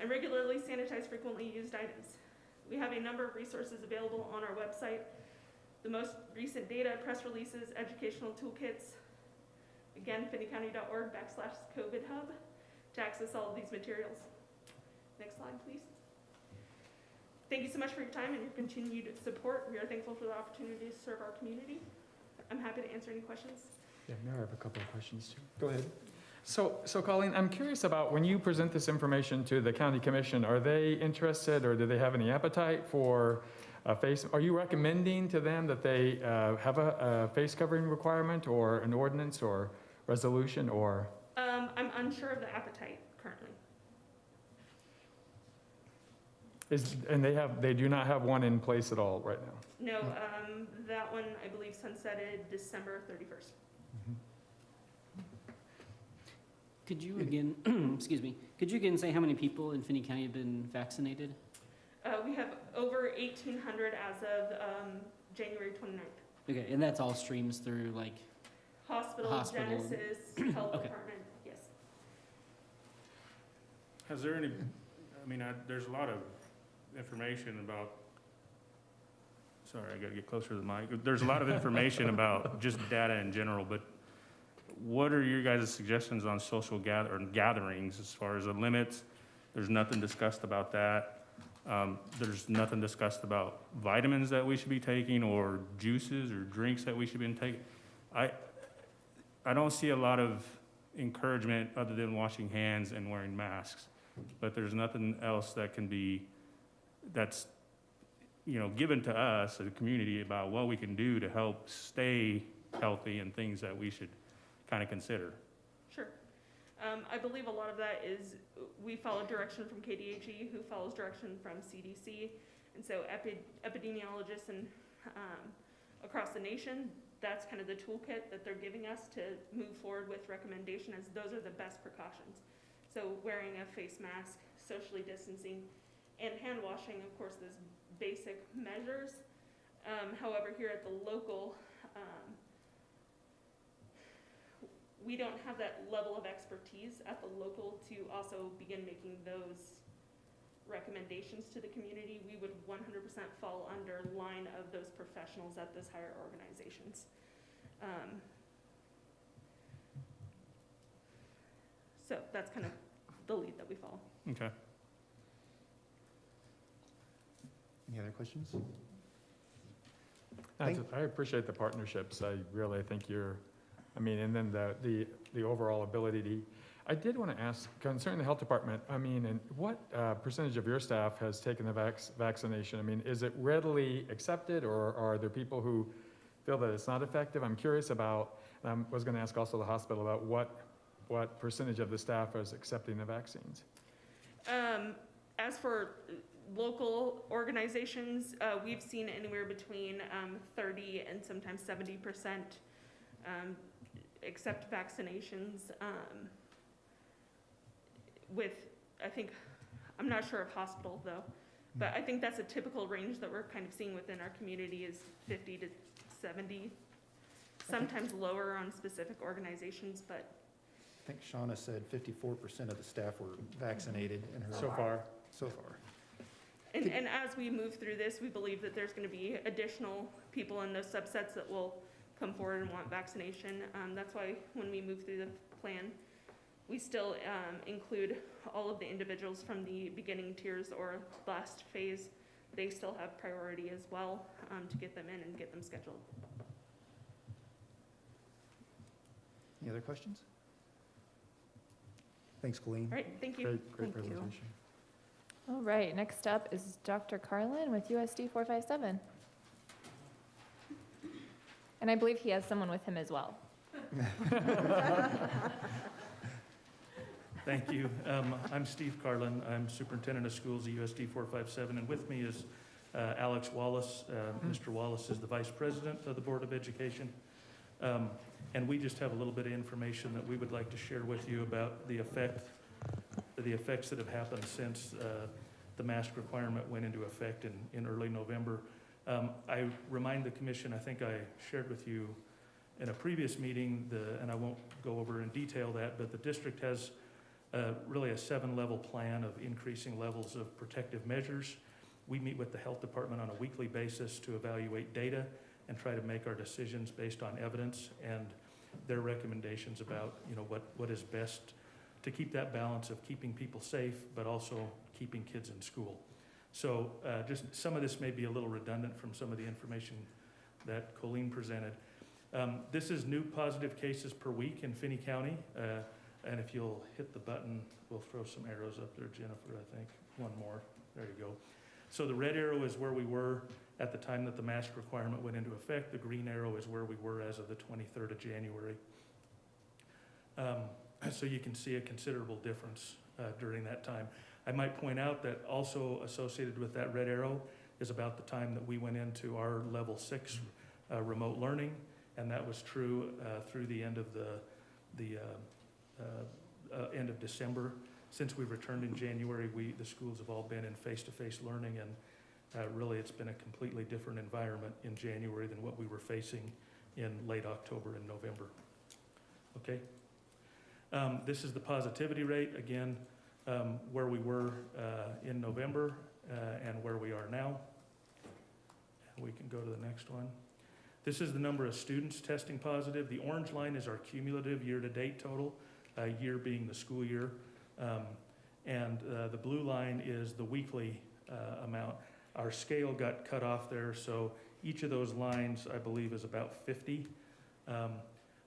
and regularly sanitize frequently used items. We have a number of resources available on our website. The most recent data, press releases, educational toolkits. Again, finneycounty.org/COVID-hub to access all of these materials. Next slide, please. Thank you so much for your time and your continued support. We are thankful for the opportunity to serve our community. I'm happy to answer any questions. Yeah, Mayor, I have a couple of questions too. Go ahead. So Colleen, I'm curious about when you present this information to the county commission, are they interested or do they have any appetite for a face? Are you recommending to them that they have a face covering requirement or an ordinance or resolution or? I'm unsure of the appetite currently. They do not have one in place at all right now? No, that one I believe sunsetted December 31st. Could you again, excuse me, could you again say how many people in Finney County have been vaccinated? We have over 1,800 as of January 29th. Okay, and that's all streams through like? Hospital. Genesis, Health Okay. Department, yes. Has there any, I mean, there's a lot of information about, sorry, I gotta get closer to the mic. There's a lot of information about just data in general, but what are your guys' suggestions on social gatherings as far as the limits? There's nothing discussed about that. There's nothing discussed about vitamins that we should be taking or juices or drinks that we should be taking. I don't see a lot of encouragement other than washing hands and wearing masks, but there's nothing else that can be, that's, given to us as a community about what we can do to help stay healthy and things that we should kind of consider. Sure. I believe a lot of that is we follow direction from KDHE, who follows direction from CDC, and so epidemiologists and across the nation, that's kind of the toolkit that they're giving us to move forward with recommendation, as those are the best precautions. So wearing a face mask, socially distancing, and hand washing, of course, those basic measures. However, here at the local, we don't have that level of expertise at the local to also begin making those recommendations to the community. We would 100% fall under line of those professionals at those higher organizations. So that's kind of the lead that we follow. Okay. Any other questions? I appreciate the partnerships. I really think and then the overall ability to, I did want to ask, concerning the health department, and what percentage of your staff has taken the vaccination? Is it readily accepted, or are there people who feel that it's not effective? I'm curious about, and I was going to ask also the hospital about what percentage of the staff is accepting the vaccines? As for local organizations, we've seen anywhere between 30 and sometimes 70% accept vaccinations. I'm not sure of hospital though, but I think that's a typical range that we're kind of seeing within our community is 50 to 70, sometimes lower on specific organizations, but think Shauna said 54% of the staff were vaccinated in her. So far. So far. And as we move through this, we believe that there's gonna be additional people in those subsets that will come forward and want vaccination. That's why when we move through the plan, we still include all of the individuals from the beginning tiers or last phase. They still have priority as well to get them in and get them scheduled. Any other questions? Thanks, Colleen. All right, thank you. Great Thank you. presentation. All right, next up is Dr. Carlin with USD 457. And I believe he has someone with him as well. Thank you. I'm Steve Carlin. I'm Superintendent of Schools at USD 457, and with me is Alex Wallace. Mr. Wallace is the Vice President of the Board of Education. And we just have a little bit of information that we would like to share with you about the effects that have happened since the mask requirement went into effect in early November. I remind the commission, I think I shared with you in a previous meeting, and I won't go over in detail that, but the district has really a 7-level plan of increasing levels of protective measures. We meet with the health department on a weekly basis to evaluate data and try to make our decisions based on evidence and their recommendations about, you know, what is best to keep that balance of keeping people safe, but also keeping kids in school. So just some of this may be a little redundant from some of the information that Colleen presented. This is new positive cases per week in Finney County. And if you'll hit the button, we'll throw some arrows up there, Jennifer, I think. One more. There you go. So the red arrow is where we were at the time that the mask requirement went into effect. The green arrow is where we were as of the 23rd of January. So you can see a considerable difference during that time. I might point out that also associated with that red arrow is about the time that we went into our level 6 remote learning, and that was true through the end of end of December. Since we returned in January, the schools have all been in face-to-face learning, and really it's been a completely different environment in January than what we were facing in late October and November. Okay? This is the positivity rate, again, where we were in November and where we are now. We can go to the next one. This is the number of students testing positive. The orange line is our cumulative year-to-date total, year being the school year. And the blue line is the weekly amount. Our scale got cut off there, so each of those lines, I believe, is about 50.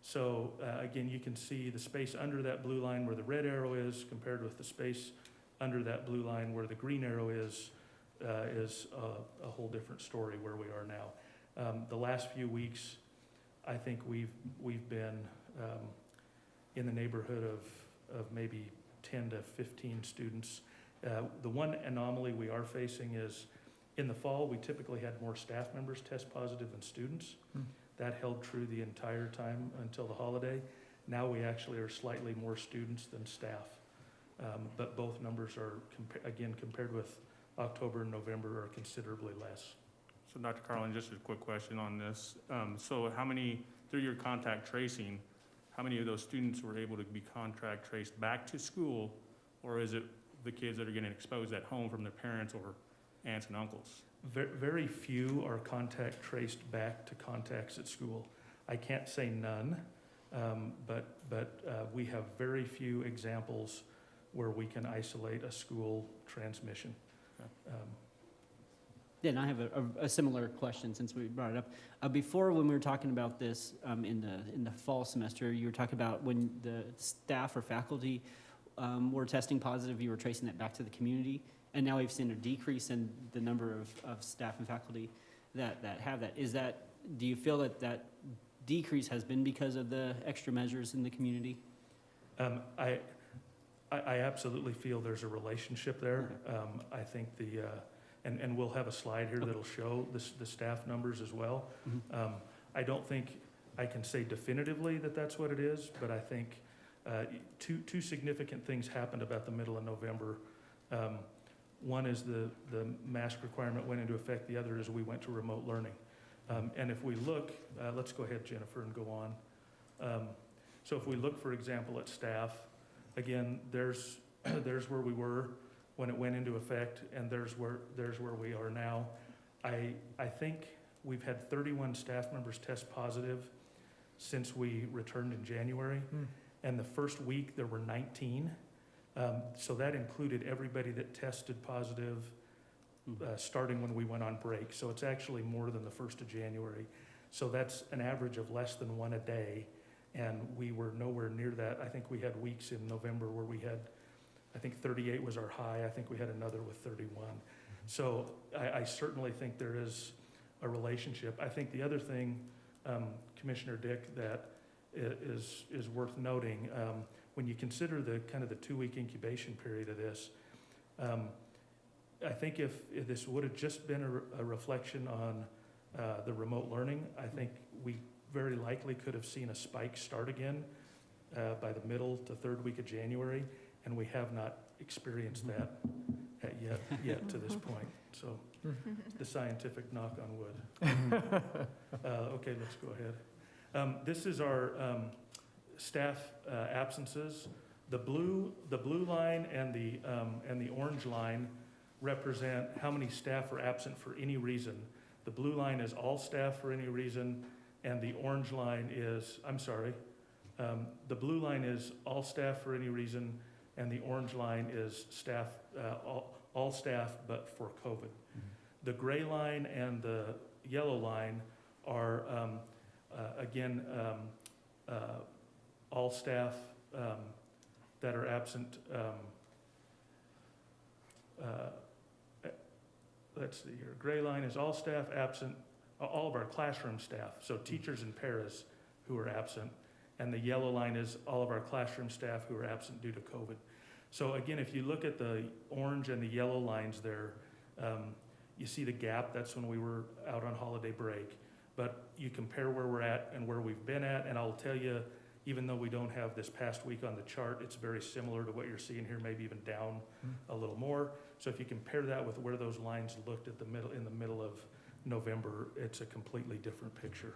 So again, you can see the space under that blue line where the red arrow is compared with the space under that blue line where the green arrow is a whole different story where we are now. The last few weeks, I think we've been in the neighborhood of maybe 10 to 15 students. The one anomaly we are facing is in the fall, we typically had more staff members test positive than students. That held true the entire time until the holiday. Now we actually are slightly more students than staff. But both numbers are, again, compared with October and November, are considerably less. So Dr. Carlin, just a quick question on this. So how many, through your contact tracing, how many of those students were able to be contact traced back to school, or is it the kids that are getting exposed at home from their parents or aunts and uncles? Very few are contact traced back to contacts at school. I can't say none, but we have very few examples where we can isolate a school transmission. Yeah, and I have a similar question since we brought it up. Before, when we were talking about this in the fall semester, you were talking about when the staff or faculty were testing positive, you were tracing that back to the community. And now we've seen a decrease in the number of staff and faculty that have that. Do you feel that decrease has been because of the extra measures in the community? I absolutely feel there's a relationship there. I think and we'll have a slide here that'll show the staff numbers as well. I don't think I can say definitively that that's what it is, but I think two significant things happened about the middle of November. One is the mask requirement went into effect. The other is we went to remote learning. And if we look, let's go ahead, Jennifer, and go on. So if we look, for example, at staff, again, there's where we were when it went into effect, and there's where we are now. I think we've had 31 staff members test positive since we returned in January, and the first week there were 19. So that included everybody that tested positive starting when we went on break. So it's actually more than the 1st of January. So that's an average of less than 1 a day, and we were nowhere near that. I think we had weeks in November where we had, I think 38 was our high. I think we had another with 31. So I certainly think there is a relationship. I think the other thing, Commissioner Dick, that is worth noting, when you consider the kind of the 2-week incubation period of this, I think if this would have just been a reflection on the remote learning, I think we very likely could have seen a spike start again by the middle to 3rd week of January, and we have not experienced that yet to this point. So the scientific knock on wood. Okay, let's go ahead. This is our staff absences. The blue line and the orange line represent how many staff are absent for any reason. The blue line is all staff for any reason, and the orange line is, the blue line is all staff for any reason, and the orange line is staff, all staff but for COVID. The gray line and the yellow line are, again, all staff that are absent. Let's see here. Gray line is all staff absent, all of our classroom staff, so teachers and paras who are absent. And the yellow line is all of our classroom staff who are absent due to COVID. So again, if you look at the orange and the yellow lines there, you see the gap. That's when we were out on holiday break. But you compare where we're at and where we've been at, and I'll tell you, even though we don't have this past week on the chart, it's very similar to what you're seeing here, maybe even down a little more. So if you compare that with where those lines looked in the middle of November, it's a completely different picture.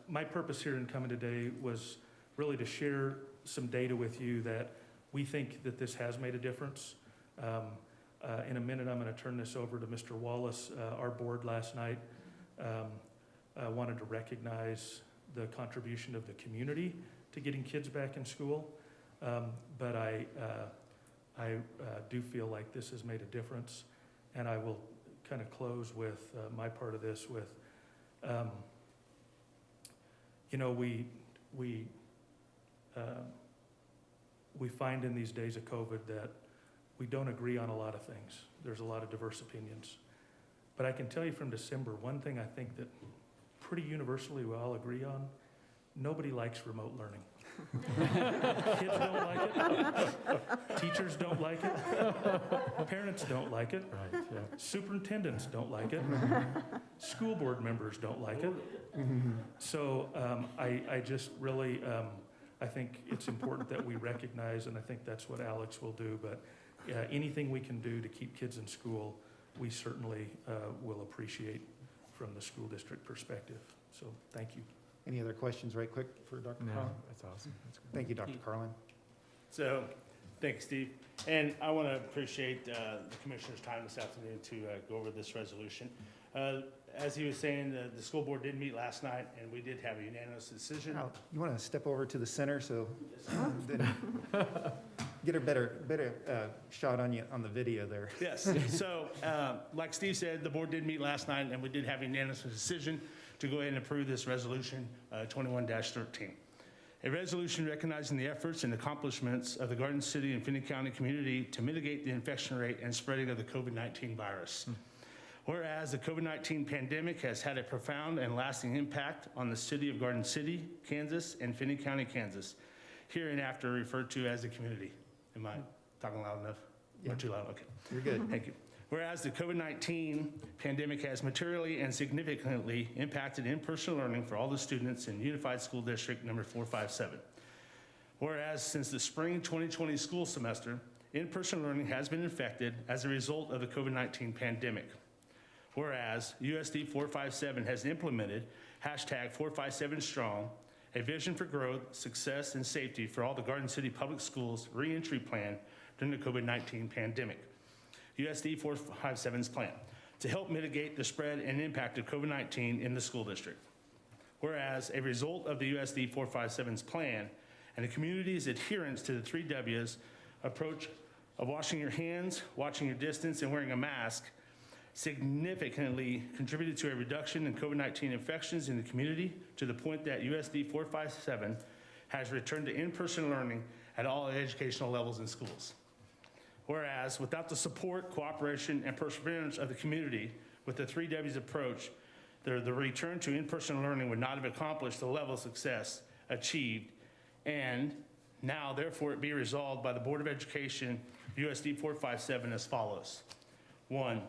My purpose here in coming today was really to share some data with you that we think that this has made a difference. In a minute, I'm going to turn this over to Mr. Wallace. Our board last night wanted to recognize the contribution of the community to getting kids back in school, but I do feel like this has made a difference, and I will kind of close with my part of this with, we find in these days of COVID that we don't agree on a lot of things. There's a lot of diverse opinions. But I can tell you from December, one thing I think that pretty universally we all agree on, nobody likes remote learning. Kids don't like it. Teachers don't like it. Parents don't like it. Right, yeah. Superintendents don't like it. School board members don't like it. So I just really, I think it's important that we recognize, and I think that's what Alex will do, but anything we can do to keep kids in school, we certainly will appreciate from the school district perspective. So thank you. Any other questions right quick for Dr. No, Carlin? that's awesome. That's great. Thank you, Dr. Carlin. So, thanks, Steve. And I want to appreciate the Commissioner's time this afternoon to go over this resolution. As he was saying, the school board did meet last night, and we did have a unanimous decision. Now, you want to step over to the center so get a better shot on you on the video there. Yes. So, like Steve said, the board did meet last night, and we did have a unanimous decision to go ahead and approve this resolution 21-13. A resolution recognizing the efforts and accomplishments of the Garden City and Finney County community to mitigate the infection rate and spreading of the COVID-19 virus. Whereas the COVID-19 pandemic has had a profound and lasting impact on the city of Garden City, Kansas, and Finney County, Kansas, hereinafter referred to as the community. Am I talking loud enough? Yeah. Or too loud? Okay. You're good. Thank you. Whereas the COVID-19 pandemic has materially and significantly impacted in-person learning for all the students in Unified School District number 457. Whereas since the spring 2020 school semester, in-person learning has been affected as a result of the COVID-19 pandemic. Whereas USD 457 has implemented hashtag 457Strong, a vision for growth, success, and safety for all the Garden City Public Schools reentry plan during the COVID-19 pandemic. USD 457's plan to help mitigate the spread and impact of COVID-19 in the school district. Whereas a result of the USD 457's plan and the community's adherence to the 3 W's approach of washing your hands, watching your distance, and wearing a mask significantly contributed to a reduction in COVID-19 infections in the community to the point that USD 457 has returned to in-person learning at all educational levels in schools. Whereas without the support, cooperation, and perseverance of the community with the 3 W's approach, the return to in-person learning would not have accomplished the level of success achieved. And now, therefore, it be resolved by the Board of Education, USD 457 as follows. 1,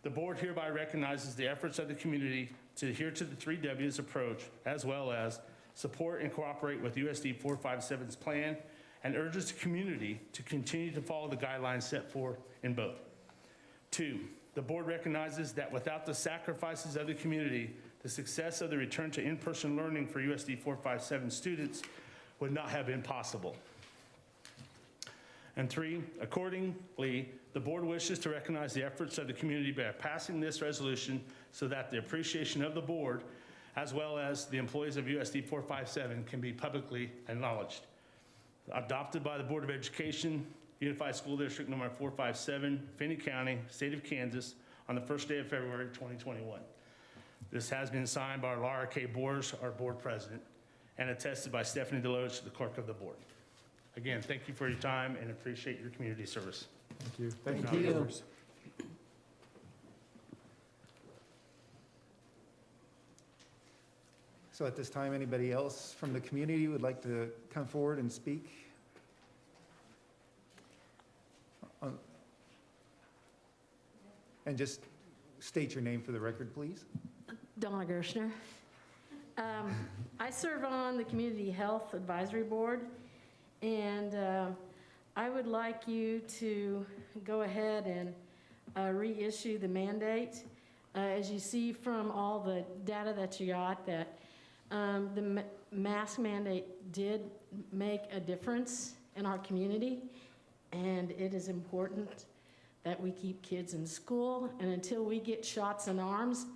the board hereby recognizes the efforts of the community to adhere to the 3 W's approach, as well as support and cooperate with USD 457's plan, and urges the community to continue to follow the guidelines set forth in both. 2, the board recognizes that without the sacrifices of the community, the success of the return to in-person learning for USD 457 students would not have been possible. And 3, accordingly, the board wishes to recognize the efforts of the community by passing this resolution so that the appreciation of the board, as well as the employees of USD 457, can be publicly acknowledged. Adopted by the Board of Education, Unified School District number 457, Finney County, State of Kansas, on the first day of February 2021. This has been signed by Laura K. Bors, our board president, and attested by Stephanie Deloach, the clerk of the board. Again, thank you for your time and appreciate your community service. Thank you. Thank you. So at this time, anybody else from the community would like to come forward and speak? And just state your name for the record, please. Donna Gershner. I serve on the Community Health Advisory Board, and I would like you to go ahead and reissue the mandate. As you see from all the data that you got, that the mask mandate did make a difference in our community, and it is important that we keep kids in school. And until we get shots in arms,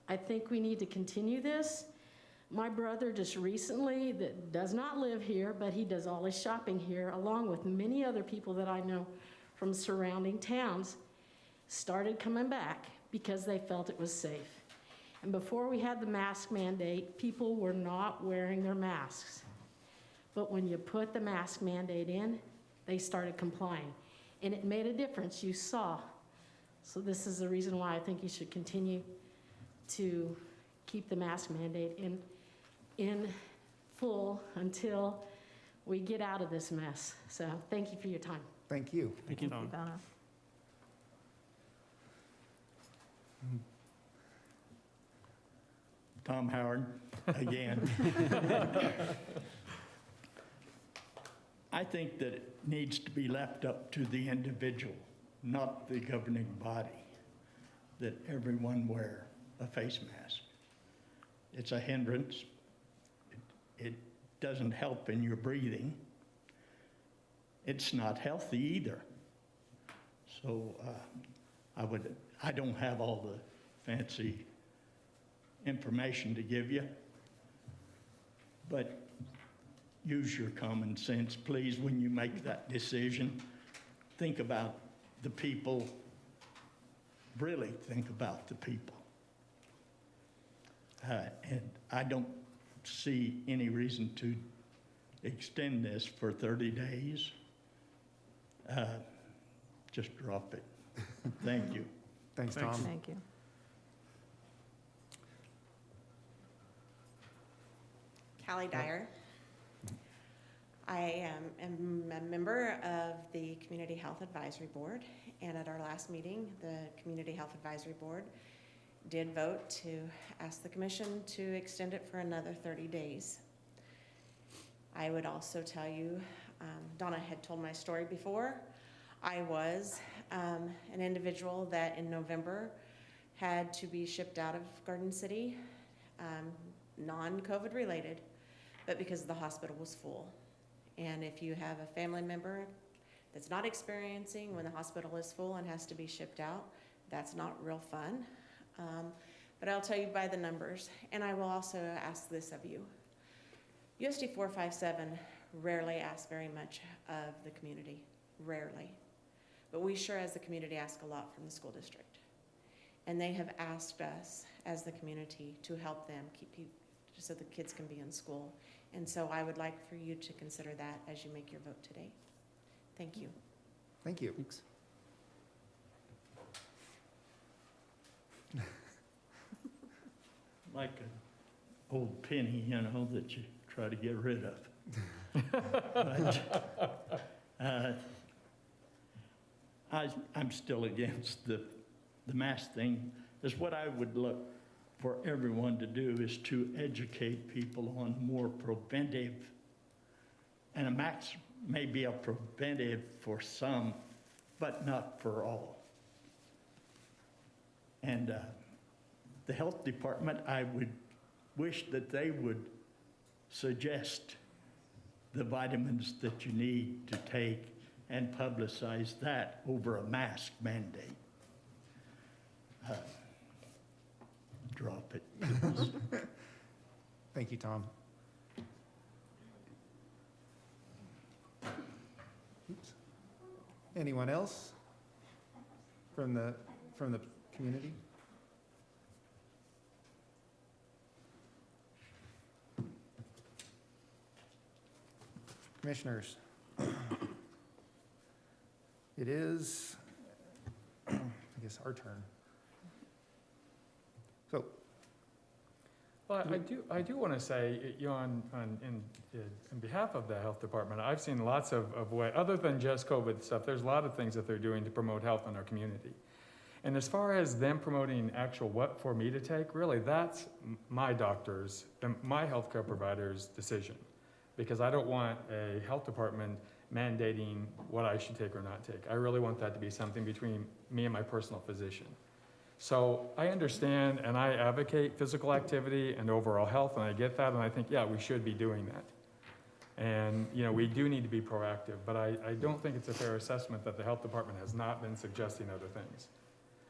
I think we need to continue this. My brother just recently, that does not live here, but he does all his shopping here, along with many other people that I know from surrounding towns, started coming back because they felt it was safe. And before we had the mask mandate, people were not wearing their masks. But when you put the mask mandate in, they started complying. And it made a difference, you saw. So this is the reason why I think you should continue to keep the mask mandate in full until we get out of this mess. So thank you for your time. Thank you. Thank you, Donna. Tom Howard, again. I think that it needs to be left up to the individual, not the governing body, that everyone wear a face mask. It's a hindrance. It doesn't help in your breathing. It's not healthy either. So I don't have all the fancy information to give you, but use your common sense, please, when you make that decision. Think about the people, really think about the people. And I don't see any reason to extend this for 30 days. Just drop it. Thank you. Thanks, Tom. Thank you. Callie Dyer. I am a member of the Community Health Advisory Board, and at our last meeting, the Community Health Advisory Board did vote to ask the Commission to extend it for another 30 days. I would also tell you, Donna had told my story before. I was an individual that in November had to be shipped out of Garden City, non-COVID related, but because the hospital was full. And if you have a family member that's not experiencing when the hospital is full and has to be shipped out, that's not real fun. But I'll tell you by the numbers, and I will also ask this of you. USD 457 rarely asks very much of the community, rarely. But we sure as the community ask a lot from the school district. And they have asked us as the community to help them keep so the kids can be in school. And so I would like for you to consider that as you make your vote today. Thank you. Thank you. Thanks. Like an old penny, you know, that you try to get rid of. But, I'm still against the mask thing. Is what I would look for everyone to do is to educate people on more preventive, and a mask may be a preventive for some, but not for all. And the health department, I would wish that they would suggest the vitamins that you need to take and publicize that over a mask mandate. Drop it, please. Thank you, Tom. Oops. Anyone else from the community? Commissioners, it is, I guess, our turn. So, Well, I do want to say, you know, in behalf of the health department, I've seen lots of way, other than just COVID stuff, there's a lot of things that they're doing to promote health in our community. And as far as them promoting actual what for me to take, really, that's my doctor's, my healthcare provider's decision. Because I don't want a health department mandating what I should take or not take. I really want that to be something between me and my personal physician. So I understand and I advocate physical activity and overall health, and I get that, and I think, yeah, we should be doing that. And, you know, we do need to be proactive, but I don't think it's a fair assessment that the health department has not been suggesting other things.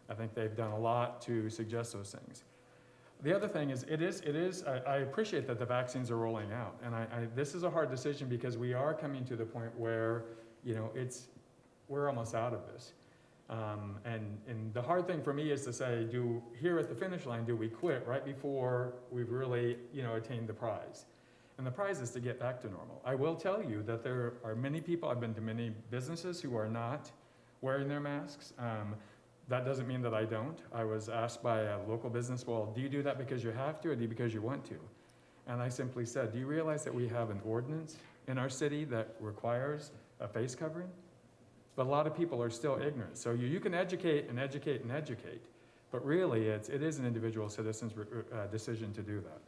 I think they've done a lot to suggest those things. The other thing is, I appreciate that the vaccines are rolling out, and this is a hard decision because we are coming to the point where, you know, we're almost out of this. And the hard thing for me is to say, here at the finish line, do we quit right before we've really, you know, attained the prize? And the prize is to get back to normal. I will tell you that there are many people, I've been to many businesses who are not wearing their masks. That doesn't mean that I don't. I was asked by a local business, well, do you do that because you have to or do you because you want to? And I simply said, do you realize that we have an ordinance in our city that requires a face covering? But a lot of people are still ignorant. So you can educate and educate and educate, but really it is an individual citizen's decision to do that.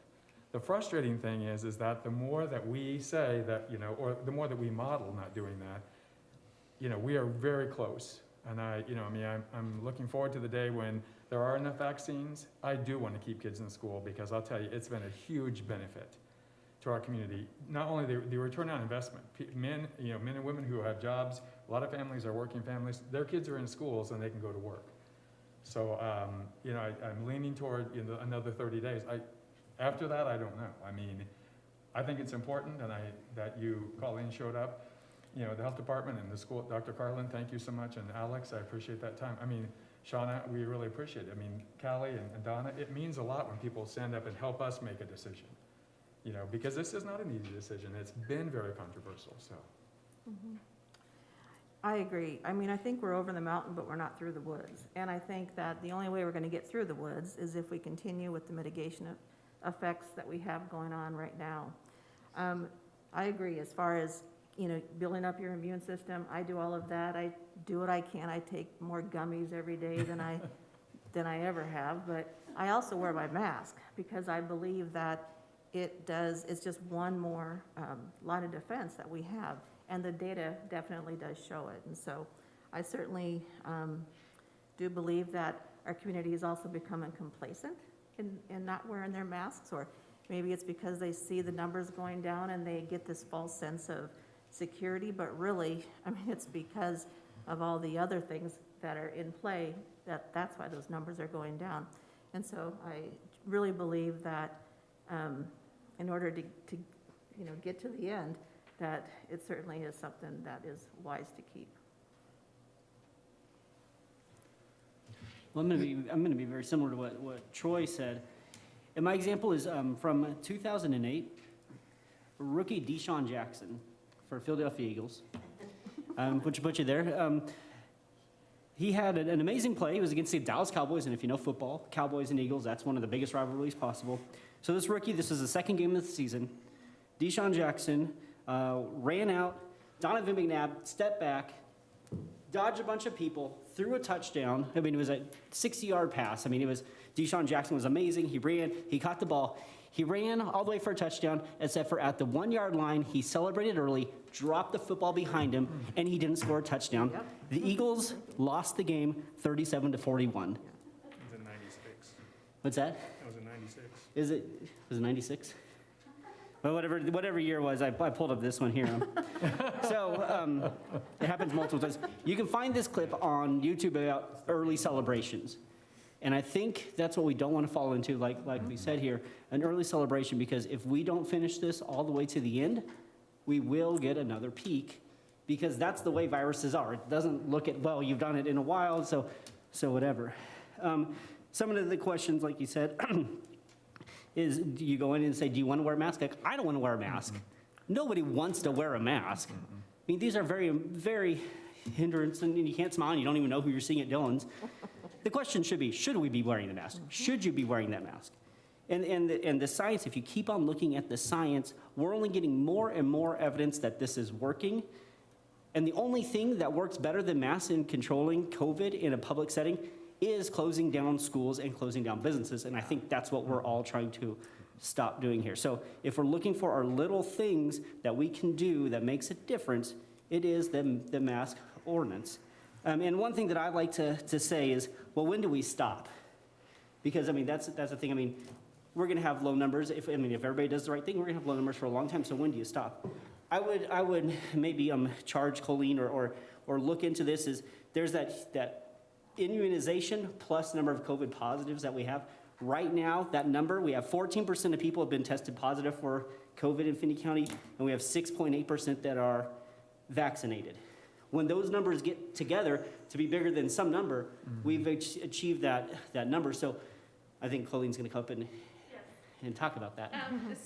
The frustrating thing is that the more that we say that, you know, or the more that we model not doing that, you know, we are very close. And I'm looking forward to the day when there are enough vaccines. I do want to keep kids in school because I'll tell you, it's been a huge benefit to our community. Not only the return on investment, men and women who have jobs, a lot of families are working families, their kids are in schools and they can go to work. So, I'm leaning toward another 30 days. After that, I don't know. I mean, I think it's important that you, Colleen, showed up. You know, the health department and the school, Dr. Carlin, thank you so much, and Alex, I appreciate that time. I mean, Shauna, we really appreciate it. I mean, Callie and Donna, it means a lot when people stand up and help us make a decision. You know, because this is not an easy decision. It's been very controversial, so. Mm-hmm. I agree. I mean, I think we're over the mountain, but we're not through the woods. And I think that the only way we're going to get through the woods is if we continue with the mitigation effects that we have going on right now. I agree as far as, you know, building up your immune system. I do all of that. I do what I can. I take more gummies every day than I ever have. But I also wear my mask because I believe that it's just one more line of defense that we have. And the data definitely does show it. And so I certainly do believe that our community is also becoming complacent in not wearing their masks, or maybe it's because they see the numbers going down and they get this false sense of security, but really, I mean, it's because of all the other things that are in play, that's why those numbers are going down. And so I really believe that in order to get to the end, that it certainly is something that is wise to keep. Well, I'm gonna be very similar to what Troy said. And my example is from 2008, rookie Deshaun Jackson for Philadelphia Eagles. Put you there. He had an amazing play. He was against the Dallas Cowboys, and if you know football, Cowboys and Eagles, that's one of the biggest rivalries possible. So this rookie, this is the second game of the season. Deshaun Jackson ran out. Donovan McNabb stepped back, dodged a bunch of people, threw a touchdown. I mean, it was a 60-yard pass. I mean, Deshaun Jackson was amazing. He ran, he caught the ball. He ran all the way for a touchdown, except for at the 1-yard line, he celebrated early, dropped the football behind him, and he didn't score a touchdown. Yep. The Eagles lost the game 37-41. It was in 96. What's that? That was in 96. Was it 96? Well, whatever year it was, I pulled up this one here. So it happens multiple times. You can find this clip on YouTube about early celebrations. And I think that's what we don't want to fall into, like we said here, an early celebration, because if we don't finish this all the way to the end, we will get another peak, because that's the way viruses are. It doesn't look at, well, you've done it in a while, so whatever. Some of the questions, like you said, is do you go in and say, do you want to wear a mask? Like, I don't want to wear a mask. Nobody wants to wear a mask. I mean, these are very, very hindrance, and you can't smile, and you don't even know who you're seeing at Dillon's. The question should be, should we be wearing the mask? Should you be wearing that mask? And the science, if you keep on looking at the science, we're only getting more and more evidence that this is working. And the only thing that works better than masks in controlling COVID in a public setting is closing down schools and closing down businesses. And I think that's what we're all trying to stop doing here. So if we're looking for our little things that we can do that makes a difference, it is the mask ordinance. And one thing that I like to say is, well, when do we stop? Because, I mean, that's the thing. I mean, we're going to have low numbers. If everybody does the right thing, we're going to have low numbers for a long time. So when do you stop? I would maybe charge Colleen or look into this. Is there's that immunization plus number of COVID positives that we have. Right now, that number, we have 14% of people have been tested positive for COVID in Finney County, and we have 6.8% that are vaccinated. When those numbers get together to be bigger than some number, we've achieved that number. So I think Colleen's going to come up and talk about that.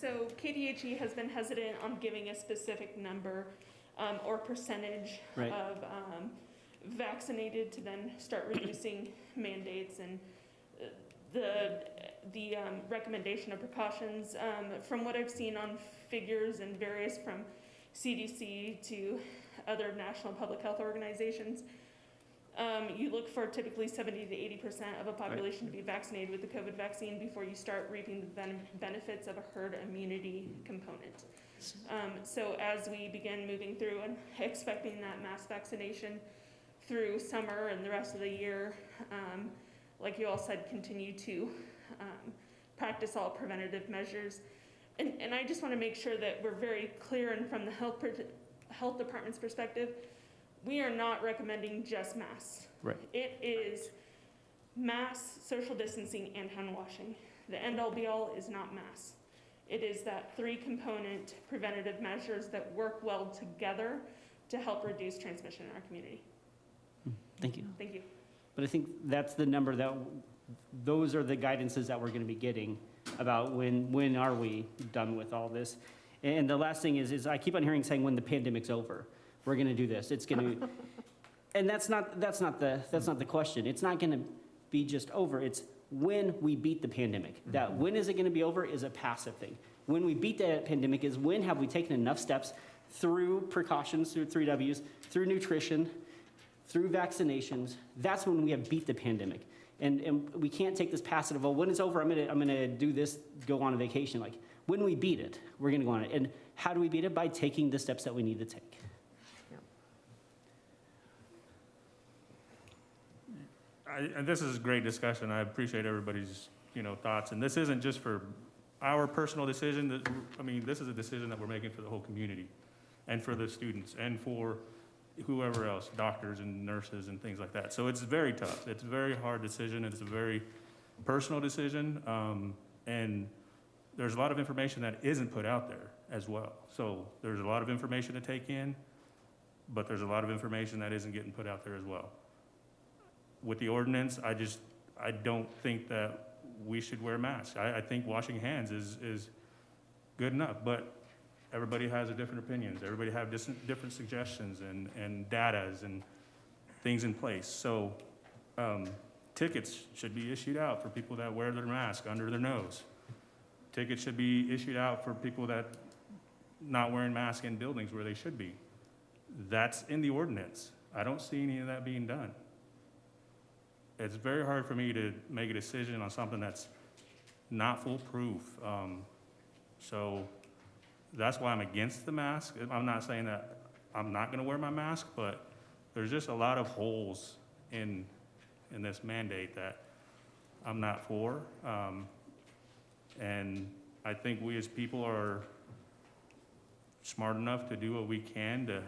So KDHE has been hesitant on giving a specific number or percentage Right. of vaccinated to then start reducing mandates and the recommendation of precautions. From what I've seen on figures and various from CDC to other national public health organizations, you look for typically 70 to 80% of a population to be vaccinated with the COVID vaccine before you start reaping the benefits of a herd immunity component. So as we begin moving through and expecting that mass vaccination through summer and the rest of the year, like you all said, continue to practice all preventative measures. And I just want to make sure that we're very clear, and from the health department's perspective, we are not recommending just masks. Right. It is mass social distancing and hand washing. The end all be all is not masks. It is that 3-component preventative measures that work well together to help reduce transmission in our community. Thank you. Thank you. But I think that's the number those are the guidances that we're going to be getting about when are we done with all this. And the last thing is I keep on hearing saying when the pandemic's over, we're going to do this. It's going to, and that's not the question. It's not going to be just over. It's when we beat the pandemic. That when is it going to be over is a passive thing. When we beat that pandemic is when have we taken enough steps through precautions, through 3 Ws, through nutrition, through vaccinations. That's when we have beat the pandemic. And we can't take this passive, well, when it's over, I'm gonna do this, go on a vacation. Like, when we beat it, we're gonna go on it. And how do we beat it? By taking the steps that we need to take. and this is a great discussion. I appreciate everybody's, thoughts. And this isn't just for our personal decision. I mean, this is a decision that we're making for the whole community and for the students and for whoever else, doctors and nurses and things like that. So it's very tough. It's a very hard decision. It's a very personal decision. And there's a lot of information that isn't put out there as well. So there's a lot of information to take in, but there's a lot of information that isn't getting put out there as well. With the ordinance, I don't think that we should wear masks. I think washing hands is good enough, but everybody has a different opinions. Everybody have different suggestions and datas and things in place. So tickets should be issued out for people that wear their mask under their nose. Tickets should be issued out for people that not wearing masks in buildings where they should be. That's in the ordinance. I don't see any of that being done. It's very hard for me to make a decision on something that's not foolproof. So that's why I'm against the mask. I'm not saying that I'm not gonna wear my mask, but there's just a lot of holes in this mandate that I'm not for. And I think we as people are smart enough to do what we can to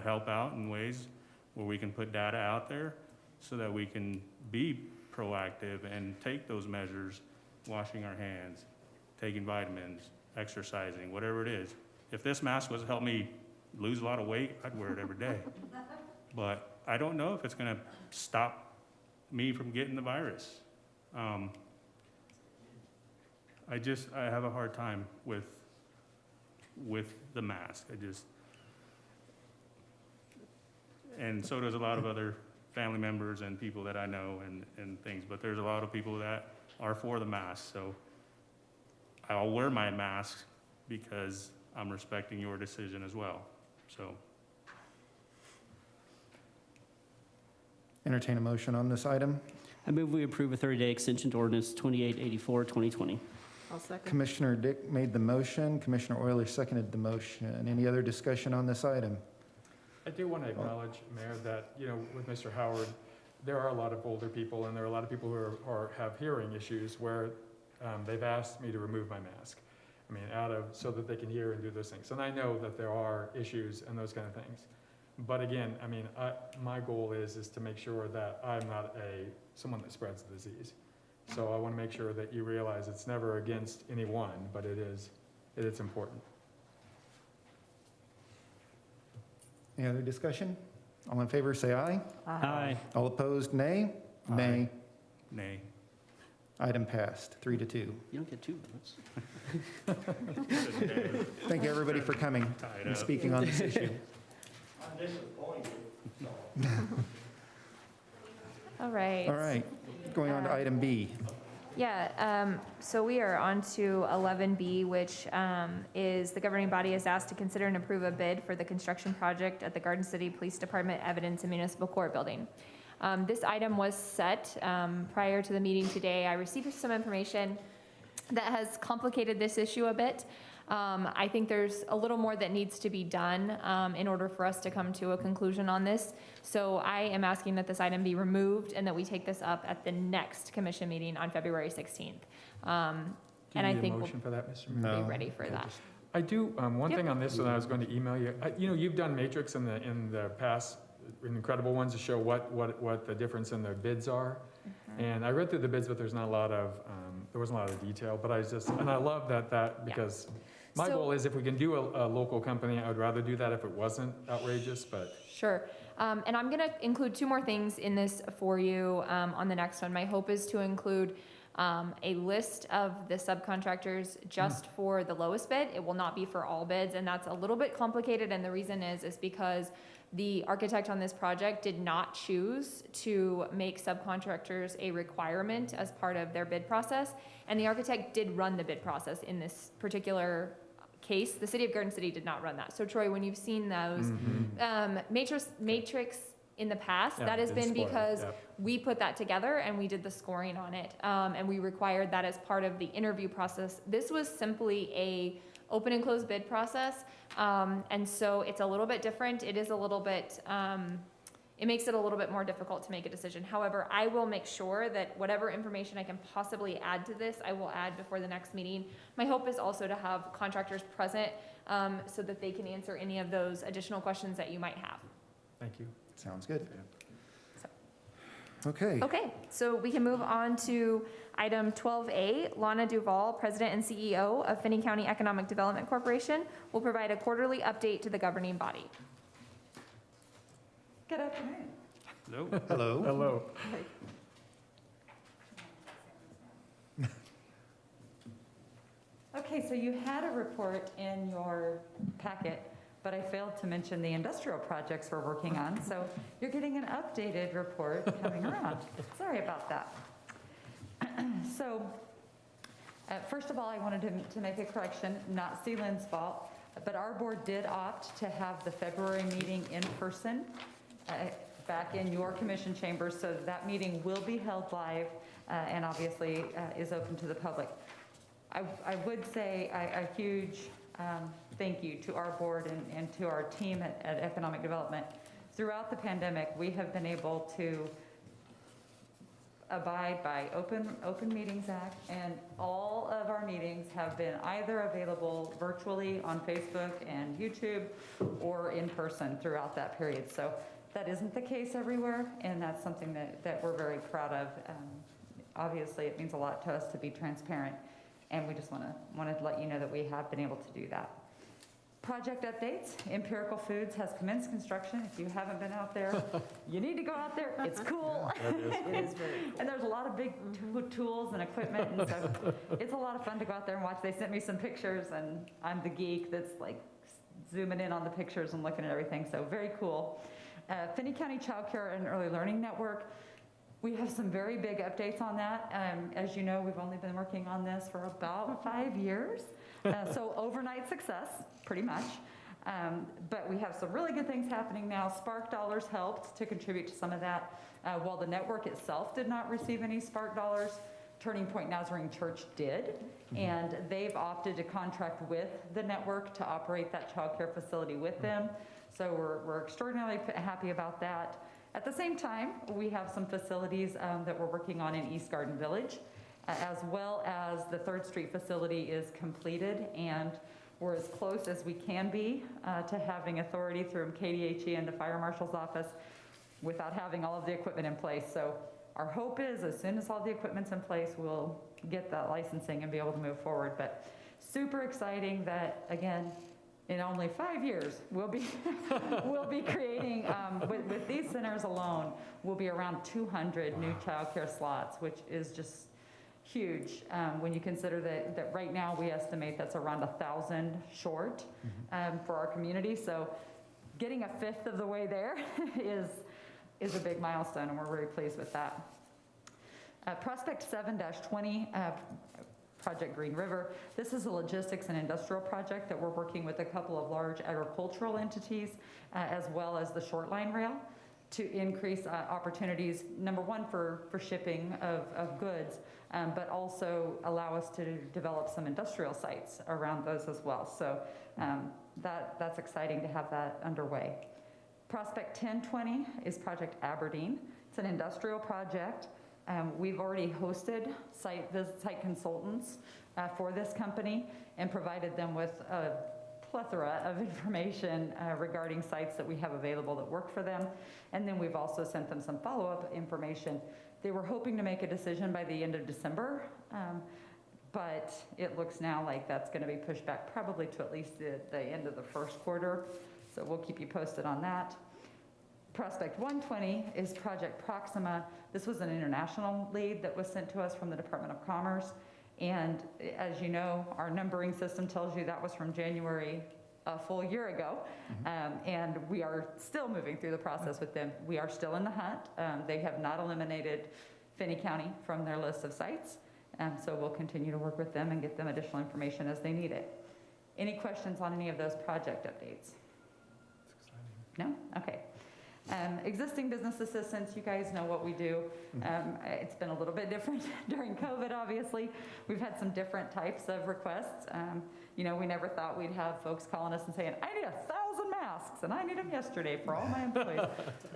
help out in ways where we can put data out there so that we can be proactive and take those measures, washing our hands, taking vitamins, exercising, whatever it is. If this mask was to help me lose a lot of weight, I'd wear it every day. But I don't know if it's gonna stop me from getting the virus. I have a hard time with the mask. And so does a lot of other family members and people that I know and things, but there's a lot of people that are for the mask. So I'll wear my mask because I'm respecting your decision as well, so. Entertain a motion on this item. I move we approve a 30-day extension to ordinance 2884, 2020. I'll second. Commissioner Dick made the motion. Commissioner Euler seconded the motion. Any other discussion on this item? I do want to acknowledge, Mayor, that, with Mr. Howard, there are a lot of older people and there are a lot of people who have hearing issues where they've asked me to remove my mask. I mean, so that they can hear and do those things. And I know that there are issues and those kind of things. But again, I mean, my goal is to make sure that I'm not someone that spreads the disease. So I want to make sure that you realize it's never against anyone, but it's important. Any other discussion? All in favor, say aye. Aye. All opposed, nay? Aye. Nay. Nay. Item passed, 3-2. You don't get 2 votes. Thank you, everybody, for coming and speaking on this issue. I'm disappointed. All right. All right, going on to item B. Yeah, so we are on to 11B, which is the governing body is asked to consider and approve a bid for the construction project at the Garden City Police Department Evidence and Municipal Court Building. This item was set prior to the meeting today. I received some information that has complicated this issue a bit. I think there's a little more that needs to be done in order for us to come to a conclusion on this. So I am asking that this item be removed and that we take this up at the next commission meeting on February 16th. And I think motion for that, Mr. we'll be ready for that. I do, one Yep. thing on this, and I was going to email you. You've done matrix in the past, incredible ones to show what the difference in the bids are. And I read through the bids, but there's not a lot of, there wasn't a lot of detail, but I love that because my goal is if we can do a local company, I would rather do that if it wasn't outrageous, but. Sure. And I'm gonna include 2 more things in this for you on the next one. My hope is to include a list of the subcontractors just for the lowest bid. It will not be for all bids, and that's a little bit complicated, and the reason is because the architect on this project did not choose to make subcontractors a requirement as part of their bid process, and the architect did run the bid process in this particular case. The city of Garden City did not run that. So Troy, when you've seen those matrix in the past, that has been because we put that together and we did the scoring on it, and we required that as part of the interview process. This was simply a open and closed bid process, and so it's a little bit different. It is a little bit it makes it a little bit more difficult to make a decision. However, I will make sure that whatever information I can possibly add to this, I will add before the next meeting. My hope is also to have contractors present so that they can answer any of those additional questions that you might have. Thank you. Sounds good. Okay. Okay, so we can move on to item 12A. Lana Duval, President and CEO of Finney County Economic Development Corporation, will provide a quarterly update to the governing body. Good afternoon. Hello. Hello. Hello. Okay, so you had a report in your packet, but I failed to mention the industrial projects we're working on, so you're getting an updated report coming around. Sorry about that. So, first of all, I wanted to make a correction, not Sealand's fault, but our board did opt to have the February meeting in person back in your commission chambers, so that meeting will be held live and obviously is open to the public. I would say a huge thank you to our board and to our team at Economic Development. Throughout the pandemic, we have been able to abide by Open Meetings Act, and all of our meetings have been either available virtually on Facebook and YouTube or in person throughout that period. So that isn't the case everywhere, and that's something that we're very proud of. Obviously, it means a lot to us to be transparent, and we just wanted to let you know that we have been able to do that. Project updates. Empirical Foods has commenced construction. If you haven't been out there, you need to go out there. It's cool. It is very cool. And there's a lot of big tools and equipment, and so it's a lot of fun to go out there and watch. They sent me some pictures, and I'm the geek that's like zooming in on the pictures and looking at everything, so very cool. Finney County Child Care and Early Learning Network. We have some very big updates on that. As you know, we've only been working on this for about 5 years. So overnight success, pretty much. But we have some really good things happening now. Spark dollars helped to contribute to some of that. While the network itself did not receive any Spark dollars, Turning Point Nazarene Church did. And they've opted to contract with the network to operate that child care facility with them. So we're extraordinarily happy about that. At the same time, we have some facilities that we're working on in East Garden Village, as well as the 3rd Street facility is completed, and we're as close as we can be to having authority through KDHE and the Fire Marshal's office without having all of the equipment in place. So our hope is as soon as all the equipment's in place, we'll get that licensing and be able to move forward. But super exciting that, again, in only 5 years, we'll be creating, with these centers alone, we'll be around 200 new childcare slots, which is just huge when you consider that right now we estimate that's around 1,000 short for our community. So getting 1/5 of the way there is a big milestone, and we're very pleased with that. Prospect 7-20, Project Green River. This is a logistics and industrial project that we're working with a couple of large agricultural entities as well as the short line rail to increase opportunities, number one, for shipping of goods, but also allow us to develop some industrial sites around those as well. So that's exciting to have that underway. Prospect 1020 is Project Aberdeen. It's an industrial project. We've already hosted site consultants for this company and provided them with a plethora of information regarding sites that we have available that work for them. And then we've also sent them some follow-up information. They were hoping to make a decision by the end of December, but it looks now like that's going to be pushed back probably to at least the end of the first quarter. So we'll keep you posted on that. Prospect 120 is Project Proxima. This was an international lead that was sent to us from the Department of Commerce. And as you know, our numbering system tells you that was from January a full year ago. And we are still moving through the process with them. We are still in the hunt. They have not eliminated Finney County from their list of sites. So we'll continue to work with them and get them additional information as they need it. Any questions on any of those project updates? No? Okay. Existing business assistance, you guys know what we do. It's been a little bit different during COVID, obviously. We've had some different types of requests. You know, we never thought we'd have folks calling us and saying, I need 1,000 masks. masks, and I need them yesterday for all my employees.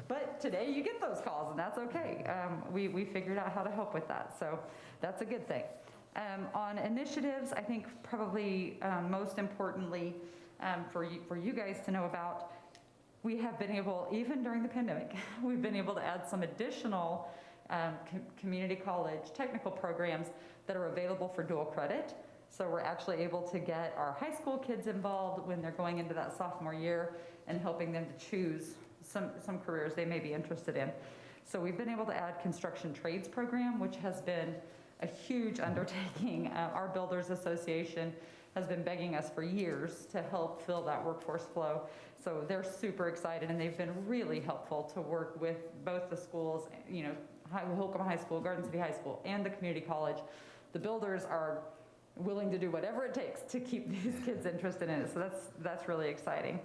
But today you get those calls, and that's okay. We figured out how to help with that, so that's a good thing. On initiatives, I think probably most importantly for you guys to know about, we have been able, even during the pandemic, we've been able to add some additional community college technical programs that are available for dual credit. So we're actually able to get our high school kids involved when they're going into that sophomore year and helping them to choose some careers they may be interested in. So we've been able to add construction trades program, which has been a huge undertaking. Our Builders Association has been begging us for years to help fill that workforce flow. So they're super excited, and they've been really helpful to work with both the schools, you know, Holcomb High School, Garden City High School, and the community college. The builders are willing to do whatever it takes to keep these kids interested in it. So that's really exciting.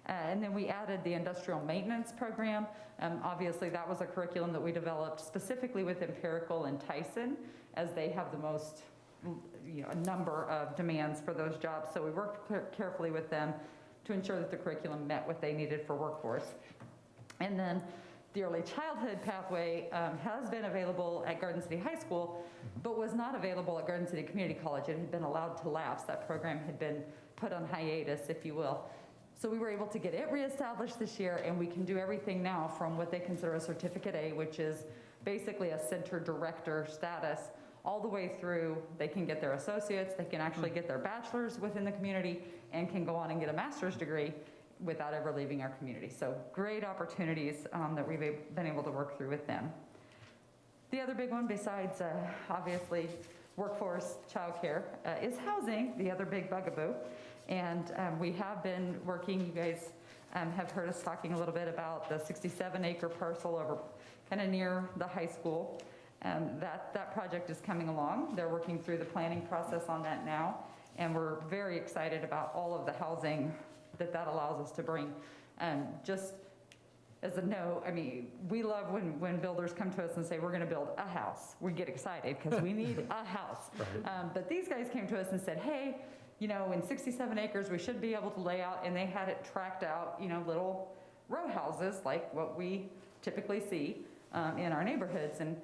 And then we added the industrial maintenance program. Obviously, that was a curriculum that we developed specifically with Empirical and Tyson, as they have the most, you know, a number of demands for those jobs. So we worked carefully with them to ensure that the curriculum met what they needed for workforce. And then the early childhood pathway has been available at Garden City High School, but was not available at Garden City Community College. It had been allowed to lapse. That program had been put on hiatus, if you will. So we were able to get it reestablished this year, and we can do everything now from what they consider a Certificate A, which is basically a center director status, all the way through. They can get their associates, they can actually get their bachelor's within the community, and can go on and get a master's degree without ever leaving our community. So great opportunities that we've been able to work through with them. The other big one, besides obviously workforce, childcare, is housing, the other big bugaboo. And we have been working, you guys have heard us talking a little bit about the 67-acre parcel over kind of near the high school. That project is coming along. They're working through the planning process on that now. And we're very excited about all of the housing that allows us to bring. Just as a note, I mean, we love when builders come to us and say, we're gonna build a house. We get excited because we need a house. Right. But these guys came to us and said, hey, you know, in 67 acres, we should be able to lay out, and they had it tracked out, you know, little row houses like what we typically see in our neighborhoods. And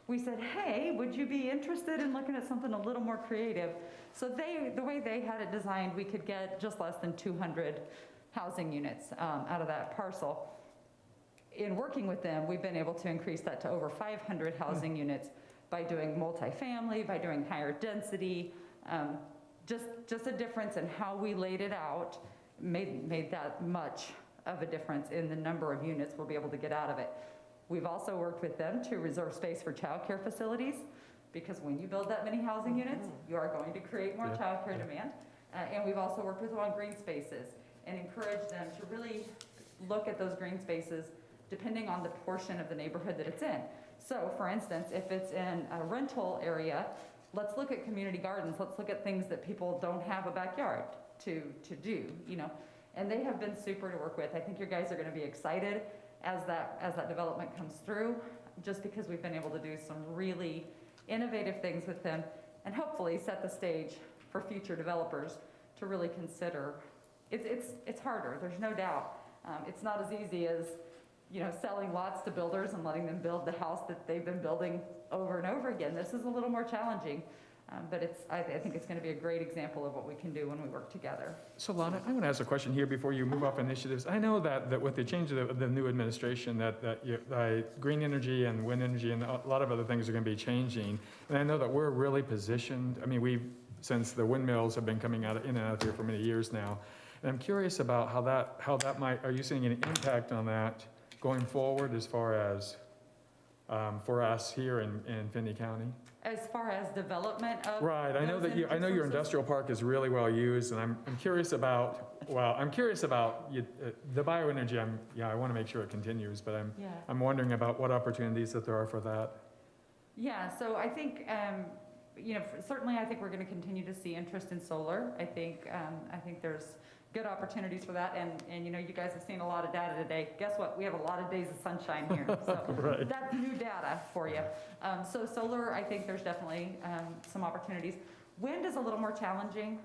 we said, hey, would you be interested in looking at something a little more creative? So the way they had it designed, we could get just less than 200 housing units out of that parcel. In working with them, we've been able to increase that to over 500 housing units by doing multifamily, by doing higher density. Just a difference in how we laid it out made that much of a difference in the number of units we'll be able to get out of it. We've also worked with them to reserve space for childcare facilities, because when you build that many housing units, you are going to create more childcare demand. And we've also worked with them on green spaces and encouraged them to really look at those green spaces depending on the portion of the neighborhood that it's in. So for instance, if it's in a rental area, let's look at community gardens. Let's look at things that people don't have a backyard to do, you know. And they have been super to work with. I think you guys are going to be excited as that development comes through, just because we've been able to do some really innovative things with them, and hopefully set the stage for future developers to really consider. It's harder, there's no doubt. It's not as easy as, you know, selling lots to builders and letting them build the house that they've been building over and over again. This is a little more challenging, but I think it's going to be a great example of what we can do when we work together. So Lana, I want to ask a question here before you move off initiatives. I know that with the change of the new administration, that green energy and wind energy and a lot of other things are going to be changing. And I know that we're really positioned. I mean, since the windmills have been coming in and out of here for many years now. And I'm curious about how that might, are you seeing any impact on that going forward as far as for us here in Finney County? As far as development of right, I know your industrial park is really well used, and I'm curious about the bioenergy. I want to make sure it continues, but I'm wondering about what opportunities that there are for that. Yeah, so I think you know, certainly I think we're going to continue to see interest in solar. I think there's good opportunities for that, and you know, you guys have seen a lot of data today. Guess what? We have a lot of days of sunshine here, so right. That's new data for you. So solar, I think there's definitely some opportunities. Wind is a little more challenging,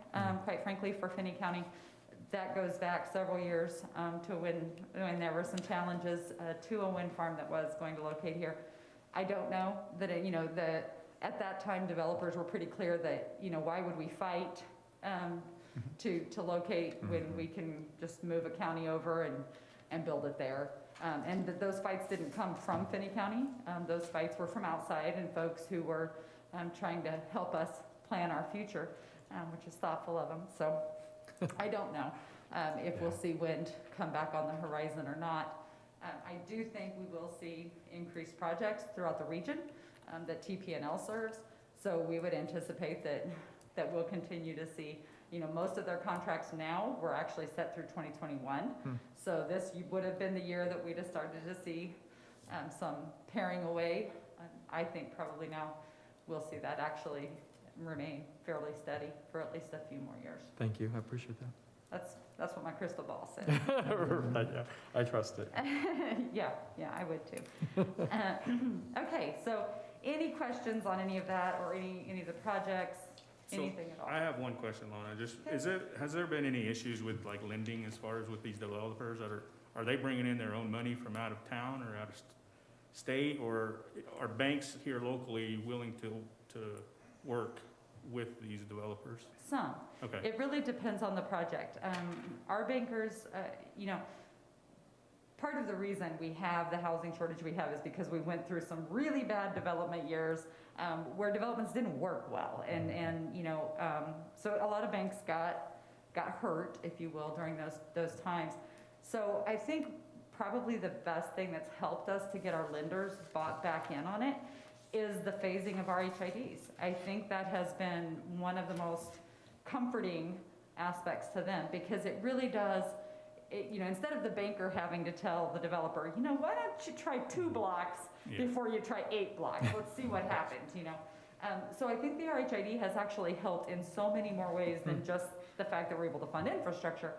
quite frankly, for Finney County. That goes back several years to when there were some challenges to a wind farm that was going to locate here. I don't know that, at that time, developers were pretty clear that, why would we fight to locate when we can just move a county over and build it there. And those fights didn't come from Finney County. Those fights were from outside and folks who were trying to help us plan our future, which is thoughtful of them. So I don't know if we'll see wind come back on the horizon or not. I do think we will see increased projects throughout the region that TPNL serves. So we would anticipate that we'll continue to see, most of their contracts now were actually set through 2021. So this would have been the year that we'd have started to see some paring away. I think probably now we'll see that actually remain fairly steady for at least a few more years. Thank you, I appreciate that. That's what my crystal ball said. Right, yeah, I trust it. Yeah, I would too. Okay, so any questions on any of that or any of the projects, anything at all? I have one question, Lana. Has there been any issues with like lending as far as with these developers that are they bringing in their own money from out of town or out of state, or are banks here locally willing to work with these developers? Some. Okay. It really depends on the project. Our bankers, part of the reason we have the housing shortage we have is because we went through some really bad development years where developments didn't work well. So a lot of banks got hurt, if you will, during those times. So I think probably the best thing that's helped us to get our lenders bought back in on it is the phasing of our HIDs. I think that has been one of the most comforting aspects to them, because it really does, instead of the banker having to tell the developer, why don't you try 2 blocks before you try 8 blocks? Let's see what happens, So I think the RHID has actually helped in so many more ways than just the fact that we're able to fund infrastructure.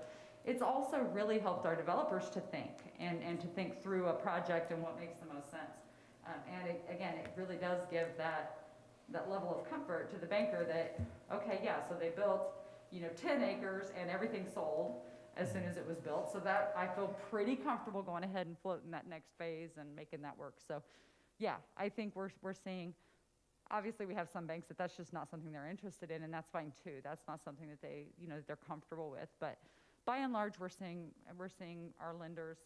It's also really helped our developers to think and to think through a project and what makes the most sense. Again, it really does give that level of comfort to the banker that, okay, yeah, so they built, 10 acres and everything sold as soon as it was built. So that I feel pretty comfortable going ahead and floating that next phase and making that work. So yeah, I think we're seeing, obviously we have some banks that's just not something they're interested in, and that's fine too. That's not something that they, they're comfortable with. But by and large, we're seeing our lenders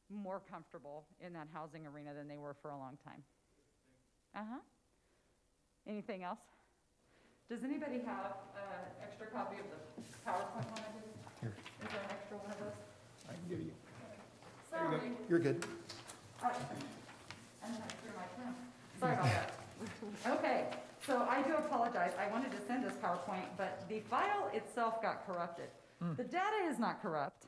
more comfortable in that housing arena than they were for a long time. Anything else? Does anybody have an extra copy of the PowerPoint one I did? Here. Is there an extra one of those? I can give you. Sorry. There you go. You're good. And then I threw my pen. Sorry about that. Okay, so I do apologize. I wanted to send this PowerPoint, but the file itself got corrupted. The data is not corrupt.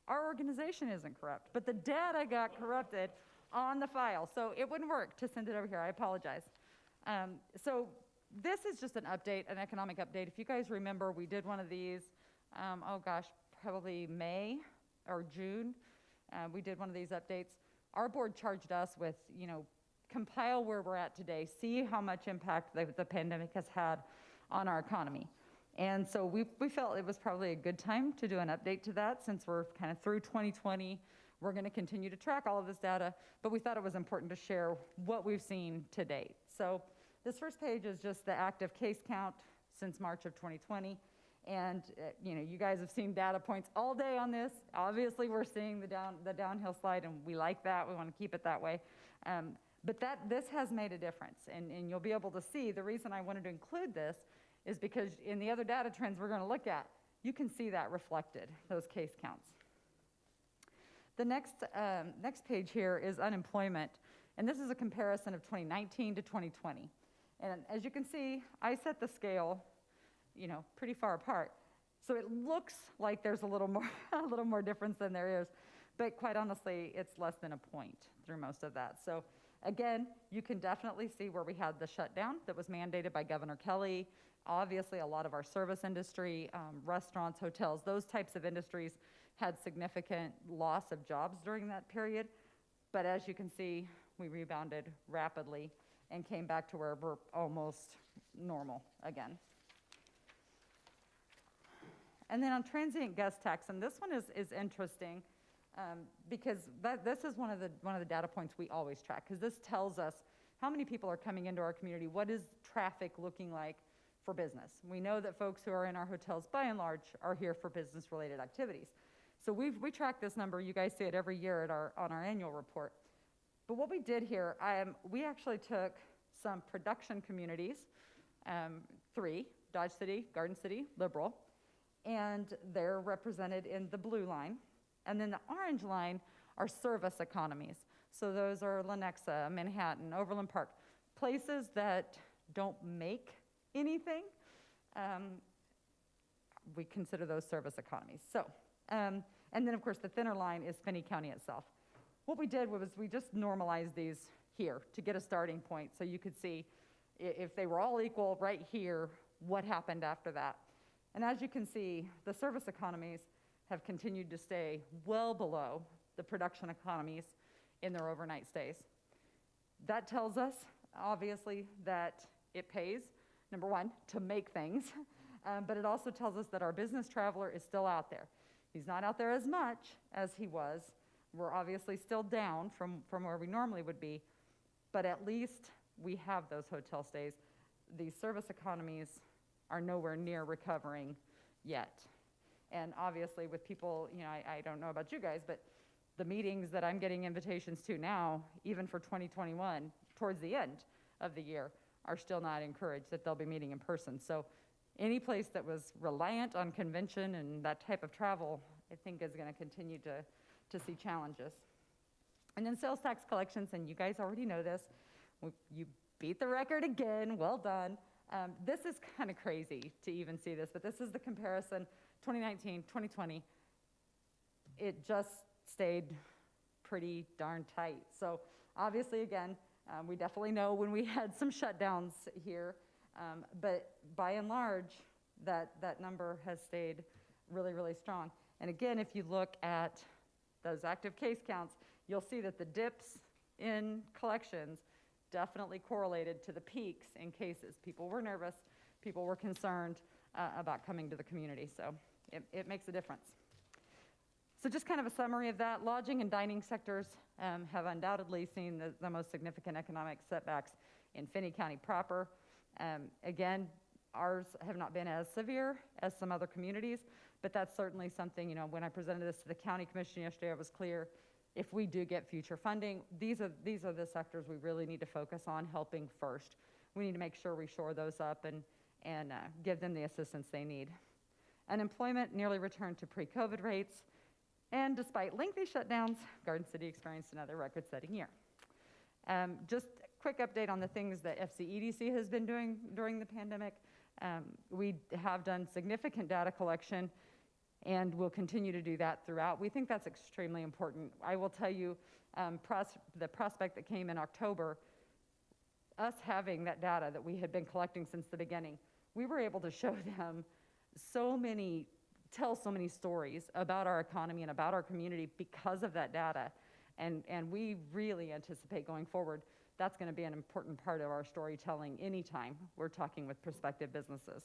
Our organization isn't corrupt, but the data got corrupted on the file. So it wouldn't work to send it over here. I apologize. So this is just an update, an economic update. If you guys remember, we did one of these, probably May or June. We did one of these updates. Our board charged us with, compile where we're at today, see how much impact the pandemic has had on our economy. And so we felt it was probably a good time to do an update to that, since we're kind of through 2020. We're going to continue to track all of this data, but we thought it was important to share what we've seen to date. So this first page is just the active case count since March of 2020. And you guys have seen data points all day on this. Obviously, we're seeing the downhill slide, and we like that. We want to keep it that way. But this has made a difference, and you'll be able to see the reason I wanted to include this is because in the other data trends we're going to look at, you can see that reflected, those case counts. The next page here is unemployment, and this is a comparison of 2019 to 2020. And as you can see, I set the scale, pretty far apart. So it looks like there's a little more difference than there is, but quite honestly, it's less than a point through most of that. So again, you can definitely see where we had the shutdown that was mandated by Governor Kelly. Obviously, a lot of our service industry, restaurants, hotels, those types of industries had significant loss of jobs during that period. But as you can see, we rebounded rapidly and came back to where we're almost normal again. And then on transient guest tax, and this one is interesting, because this is one of the data points we always track, because this tells us how many people are coming into our community, what is traffic looking like for business. We know that folks who are in our hotels, by and large, are here for business-related activities. So we track this number. You guys see it every year on our annual report. But what we did here, we actually took some production communities, 3, Dodge City, Garden City, Liberal, and they're represented in the blue line. And then the orange line are service economies. So those are Lenexa, Manhattan, Overland Park, places that don't make anything. We consider those service economies. So, and then of course the thinner line is Finney County itself. What we did was we just normalized these here to get a starting point so you could see if they were all equal right here, what happened after that. And as you can see, the service economies have continued to stay well below the production economies in their overnight stays. That tells us, obviously, that it pays, number one, to make things, but it also tells us that our business traveler is still out there. He's not out there as much as he was. We're obviously still down from where we normally would be, but at least we have those hotel stays. These service economies are nowhere near recovering yet. And obviously with people, you know, I don't know about you guys, but the meetings that I'm getting invitations to now, even for 2021, towards the end of the year, are still not encouraged that they'll be meeting in person. So any place that was reliant on convention and that type of travel, I think is going to continue to see challenges. And then sales tax collections, and you guys already know this, you beat the record again, well done. This is kind of crazy to even see this, but this is the comparison, 2019, 2020. It just stayed pretty darn tight. So obviously, again, we definitely know when we had some shutdowns here, but by and large, that number has stayed really, really strong. And again, if you look at those active case counts, you'll see that the dips in collections definitely correlated to the peaks in cases. People were nervous, people were concerned about coming to the community, so it makes a difference. So just kind of a summary of that, lodging and dining sectors have undoubtedly seen the most significant economic setbacks in Finney County proper. Again, ours have not been as severe as some other communities, but that's certainly something, you know, when I presented this to the county commission yesterday, it was clear, if we do get future funding, these are the sectors we really need to focus on helping first. We need to make sure we shore those up and give them the assistance they need. Unemployment nearly returned to pre-COVID rates, and despite lengthy shutdowns, Garden City experienced another record-setting year. Just a quick update on the things that FCEDC has been doing during the pandemic. We have done significant data collection, and we'll continue to do that throughout. We think that's extremely important. I will tell you, the prospect that came in October, us having that data that we had been collecting since the beginning, we were able to show them tell so many stories about our economy and about our community because of that data. And we really anticipate going forward, that's going to be an important part of our storytelling anytime we're talking with prospective businesses.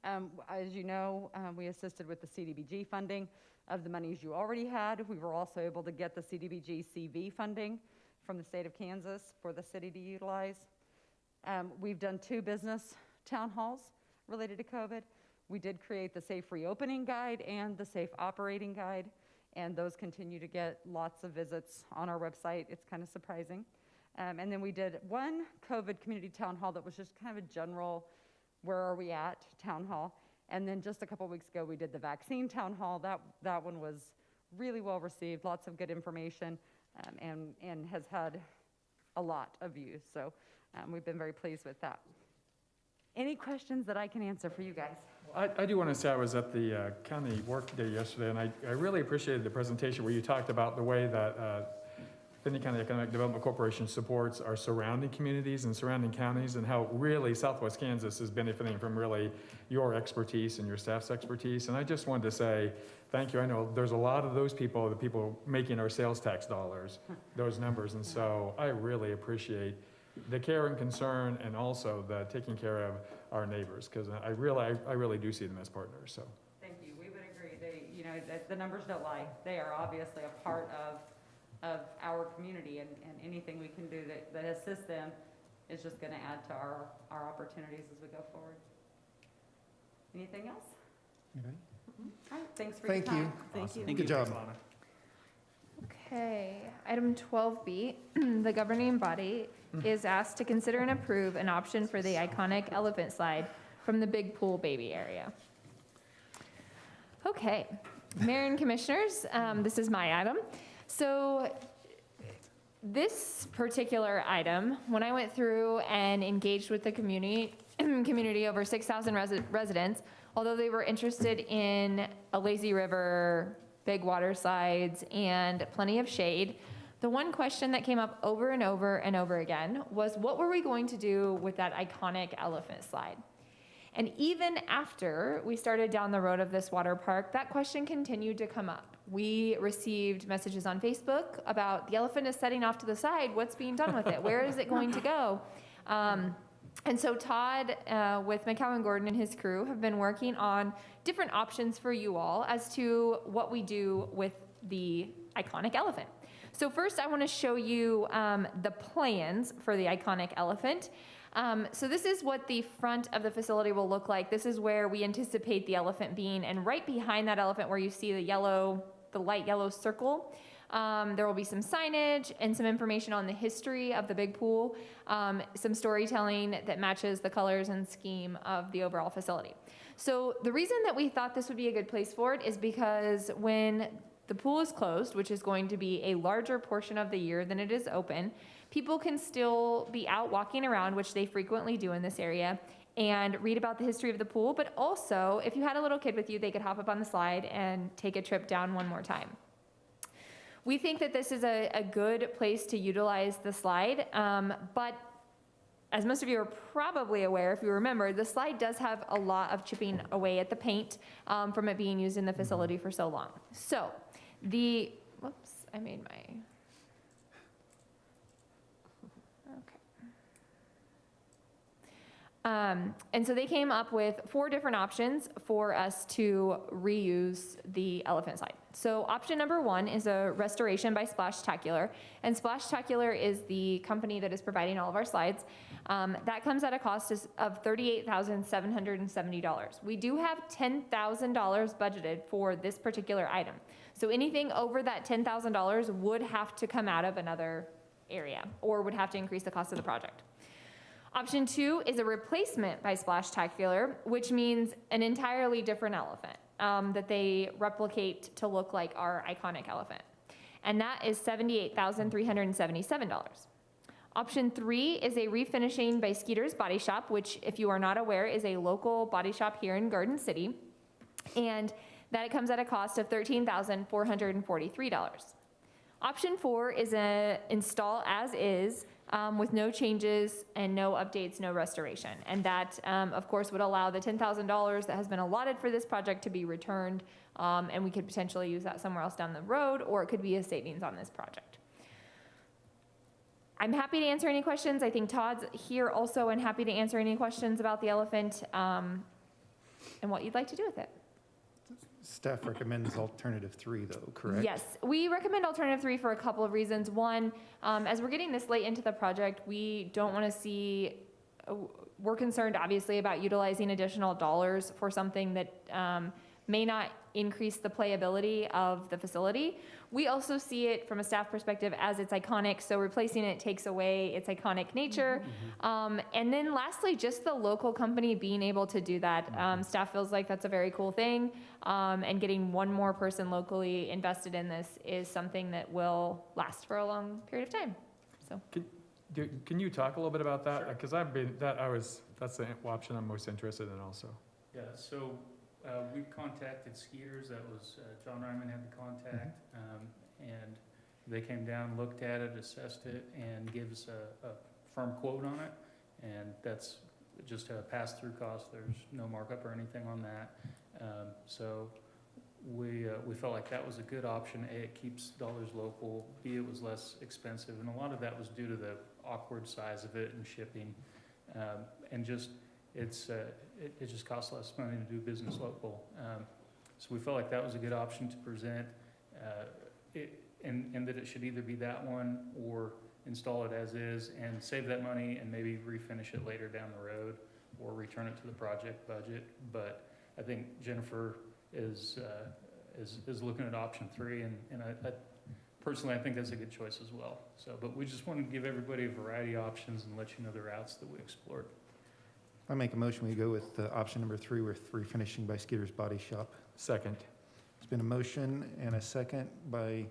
As you know, we assisted with the CDBG funding of the monies you already had. We were also able to get the CDBG CV funding from the state of Kansas for the city to utilize. We've done 2 business town halls related to COVID. We did create the Safe Reopening Guide and the Safe Operating Guide, and those continue to get lots of visits on our website. It's kind of surprising. And then we did 1 COVID community town hall that was just kind of a general, where are we at town hall. And then just a couple weeks ago, we did the vaccine town hall. That one was really well received, lots of good information, and has had a lot of views. So we've been very pleased with that. Any questions that I can answer for you guys? I do want to say I was at the county work day yesterday, and I really appreciated the presentation where you talked about the way that Finney County Economic Development Corporation supports our surrounding communities and surrounding counties, and how really Southwest Kansas is benefiting from really your expertise and your staff's expertise. And I just wanted to say thank you. I know there's a lot of those people, the people making our sales tax dollars, those numbers, and so I really appreciate the care and concern, and also the taking care of our neighbors, because I really do see them as partners, so. Thank you, we would agree. They, you know, the numbers don't lie. They are obviously a part of our community, and anything we can do that assists them is just gonna add to our opportunities as we go forward. Anything else? Anybody? All right, thanks for your time. Thank you. Good job. Okay, item 12B, the governing body is asked to consider and approve an option for the iconic elephant slide from the Big Pool Baby area. Okay, Mayor and Commissioners, this is my item. So this particular item, when I went through and engaged with the community over 6,000 residents, although they were interested in a lazy river, big water slides, and plenty of shade, the one question that came up over and over and over again was, what were we going to do with that iconic elephant slide? And even after we started down the road of this water park, that question continued to come up. We received messages on Facebook about the elephant is setting off to the side. What's being done with it? Where is it going to go? And so Todd, with McCowan Gordon and his crew, have been working on different options for you all as to what we do with the iconic elephant. So first, I want to show you the plans for the iconic elephant. So this is what the front of the facility will look like. This is where we anticipate the elephant being, and right behind that elephant where you see the light yellow circle, there will be some signage and some information on the history of the big pool, some storytelling that matches the colors and scheme of the overall facility. So the reason that we thought this would be a good place for it is because when the pool is closed, which is going to be a larger portion of the year than it is open, people can still be out walking around, which they frequently do in this area, and read about the history of the pool. But also, if you had a little kid with you, they could hop up on the slide and take a trip down one more time. We think that this is a good place to utilize the slide, but as most of you are probably aware, if you remember, the slide does have a lot of chipping away at the paint from it being used in the facility for so long. So whoops, I made my, and so they came up with 4 different options for us to reuse the elephant slide. So option number 1 is a restoration by Splashtacular, and Splashtacular is the company that is providing all of our slides. That comes at a cost of $38,770. We do have $10,000 budgeted for this particular item. So anything over that $10,000 would have to come out of another area or would have to increase the cost of the project. Option 2 is a replacement by Splashtacular, which means an entirely different elephant that they replicate to look like our iconic elephant. And that is $78,377. Option 3 is a refinishing by Skeeter's Body Shop, which, if you are not aware, is a local body shop here in Garden City. And that comes at a cost of $13,443. Option 4 is an install as is, with no changes and no updates, no restoration. And that, of course, would allow the $10,000 that has been allotted for this project to be returned, and we could potentially use that somewhere else down the road, or it could be a savings on this project. I'm happy to answer any questions. I think Todd's here also and happy to answer any questions about the elephant and what you'd like to do with it. Staff recommends alternative 3 though, correct? Yes, we recommend alternative 3 for a couple of reasons. One, as we're getting this late into the project, we don't want to see, we're concerned obviously about utilizing additional dollars for something that may not increase the playability of the facility. We also see it from a staff perspective as it's iconic, so replacing it takes away its iconic nature. And then lastly, just the local company being able to do that. Staff feels like that's a very cool thing, and getting one more person locally invested in this is something that will last for a long period of time. So. Can you talk a little bit about that? Because that's the option I'm most interested in also. Yeah, so we contacted Skeeters, that was, John Ryman had the contact, and they came down, looked at it, assessed it, and gave us a firm quote on it, and that's just a pass-through cost, there's no markup or anything on that. So we felt like that was a good option. A, it keeps dollars local. B, it was less expensive, and a lot of that was due to the awkward size of it and shipping, and just it just costs less money to do business local. So we felt like that was a good option to present, and that it should either be that one or install it as is and save that money and maybe refinish it later down the road or return it to the project budget. But I think Jennifer is looking at option 3, and I personally, I think that's a good choice as well. So, but we just wanted to give everybody a variety of options and let you know the routes that we explored. I make a motion, we go with option number 3 with refinishing by Skeeter's Body Shop. Second. It's been a motion and a second by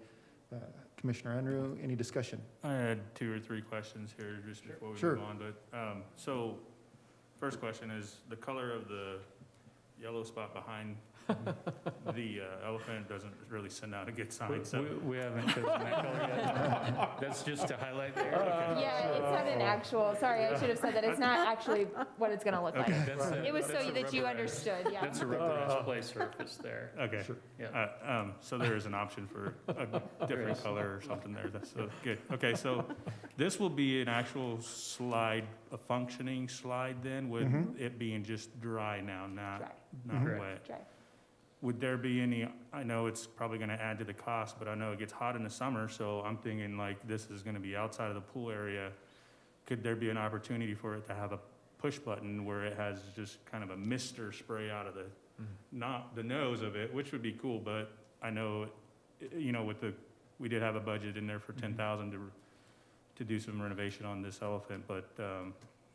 Commissioner Unruh. Any discussion? I had 2 or 3 questions here just before we Sure. move on. But so, first question is the color of the yellow spot behind the elephant doesn't really send out a good sign. So we haven't chosen that color yet. That's just to highlight there. Okay. Yeah, it's not an actual, sorry, I should have said that. It's not actually what it's gonna look like. It was so that you understood, yeah. That's a rubberized play surface there. Okay. Sure. Yeah. So there is an option for a different color or something there. That's so good. Okay, so this will be an actual slide, a functioning slide then, with it being just dry now, not wet. Dry. Would there be any, I know it's probably gonna add to the cost, but I know it gets hot in the summer, so I'm thinking like this is gonna be outside of the pool area. Could there be an opportunity for it to have a push button where it has just kind of a mister spray out of the, not the nose of it, which would be cool, but I know, you know, we did have a budget in there for 10,000 to do some renovation on this elephant, but,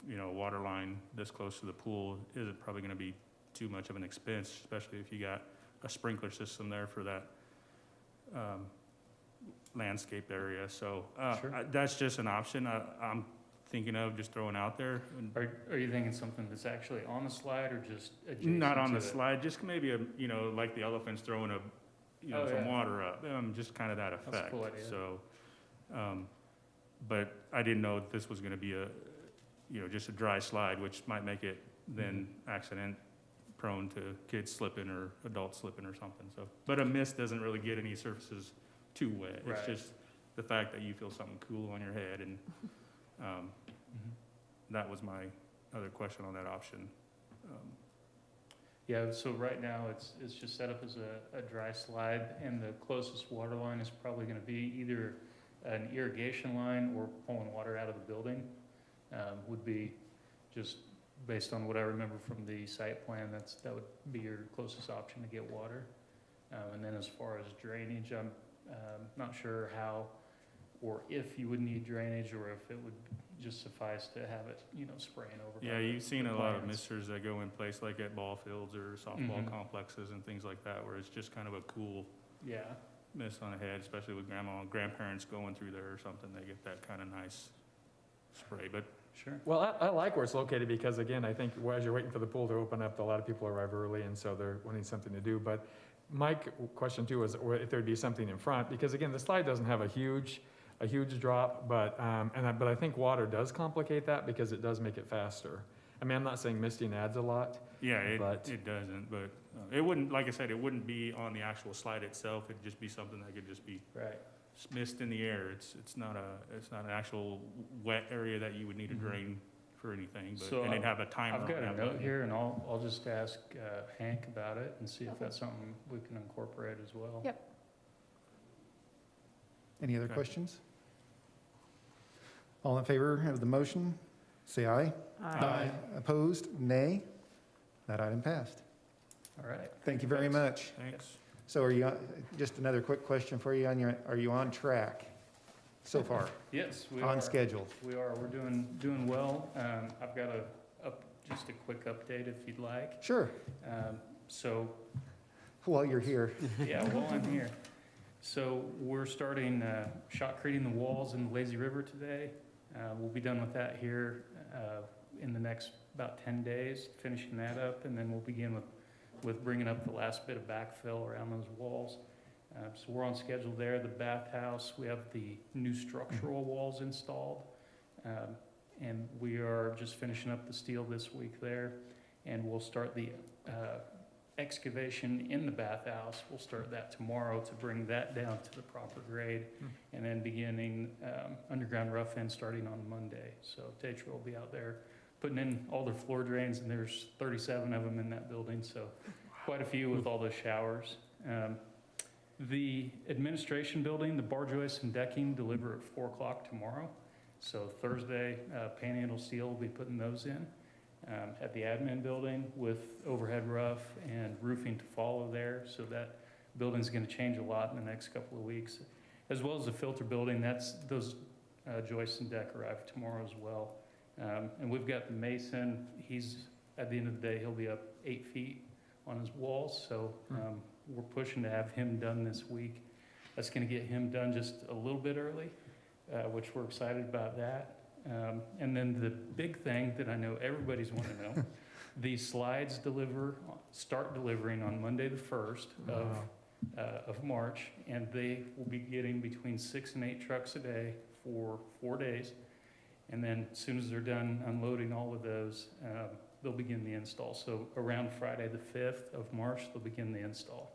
you know, water line this close to the pool isn't probably gonna be too much of an expense, especially if you got a sprinkler system there for that landscape area. So that's just an option I'm thinking of just throwing out there. Are you thinking something that's actually on the slide or just adjacent? Not on the slide, just maybe you know, like the elephant's throwing some water up, just kind of that effect. That's a cool idea. So, but I didn't know if this was going to be just a dry slide, which might make it then accident prone to kids slipping or adults slipping or something. So, but a mist doesn't really get any surfaces too wet. Right. It's just the fact that you feel something cool on your head, and that was my other question on that option. Yeah, so right now it's just set up as a dry slide, and the closest water line is probably going to be either an irrigation line or pulling water out of the building. Would be just based on what I remember from the site plan, that would be your closest option to get water. And then as far as drainage, I'm not sure how or if you would need drainage or if it would just suffice to have it, spraying over. Yeah, you've seen a lot of misters that go in place like at ball fields or softball complexes and things like that, where it's just kind of a cool mist on the head, especially with grandma and grandparents going through there or something. They get that kind of nice spray, but sure. Well, I like where it's located because, again, I think as you're waiting for the pool to open up, a lot of people arrive early, and so they're wanting something to do. But my question too is if there'd be something in front, because again, the slide doesn't have a huge drop, but but I think water does complicate that because it does make it faster. I mean, I'm not saying misting adds a lot. Yeah, it doesn't, but it wouldn't, like I said, it wouldn't be on the actual slide itself. It'd just be something that could just be mist in the air. It's not an actual wet area that you would need to drain for anything, but and it'd have a timer. I've got a note here, and I'll just ask Hank about it and see if that's something we can incorporate as well. Yep. Any other questions? All in favor of the motion, say aye. Aye. Opposed, nay. That item passed. All right. Thank you very much. Thanks. So are you, just another quick question for you, are you on track so far? Yes, we are. On schedule? We are. We're doing well. I've got just a quick update if you'd like. Sure. So. While you're here. Yeah, while I'm here. So we're starting shotcreting the walls in the Lazy River today. We'll be done with that here in the next about 10 days, finishing that up, and then we'll begin with bringing up the last bit of backfill around those walls. So we're on schedule there. The bathhouse, we have the new structural walls installed, and we are just finishing up the steel this week there, and we'll start the excavation in the bathhouse. We'll start that tomorrow to bring that down to the proper grade, and then beginning underground rough end starting on Monday. So Tetra will be out there putting in all their floor drains, and there's 37 of them in that building, so quite a few with all those showers. The administration building, the bar joists and decking deliver at 4 o'clock tomorrow. So Thursday, Panhandle Steel will be putting those in. At the admin building with overhead rough and roofing to follow there. So that building's gonna change a lot in the next couple of weeks. As well as the filter building, those joists and deck arrive tomorrow as well. And we've got the mason, at the end of the day, he'll be up 8 feet on his walls. So we're pushing to have him done this week. That's gonna get him done just a little bit early, which we're excited about that. And then the big thing that I know everybody's want to know, these slides start delivering on Monday the 1st of March, and they will be getting between 6 and 8 trucks a day for 4 days. And then as soon as they're done unloading all of those, they'll begin the install. So around Friday the 5th of March, they'll begin the install.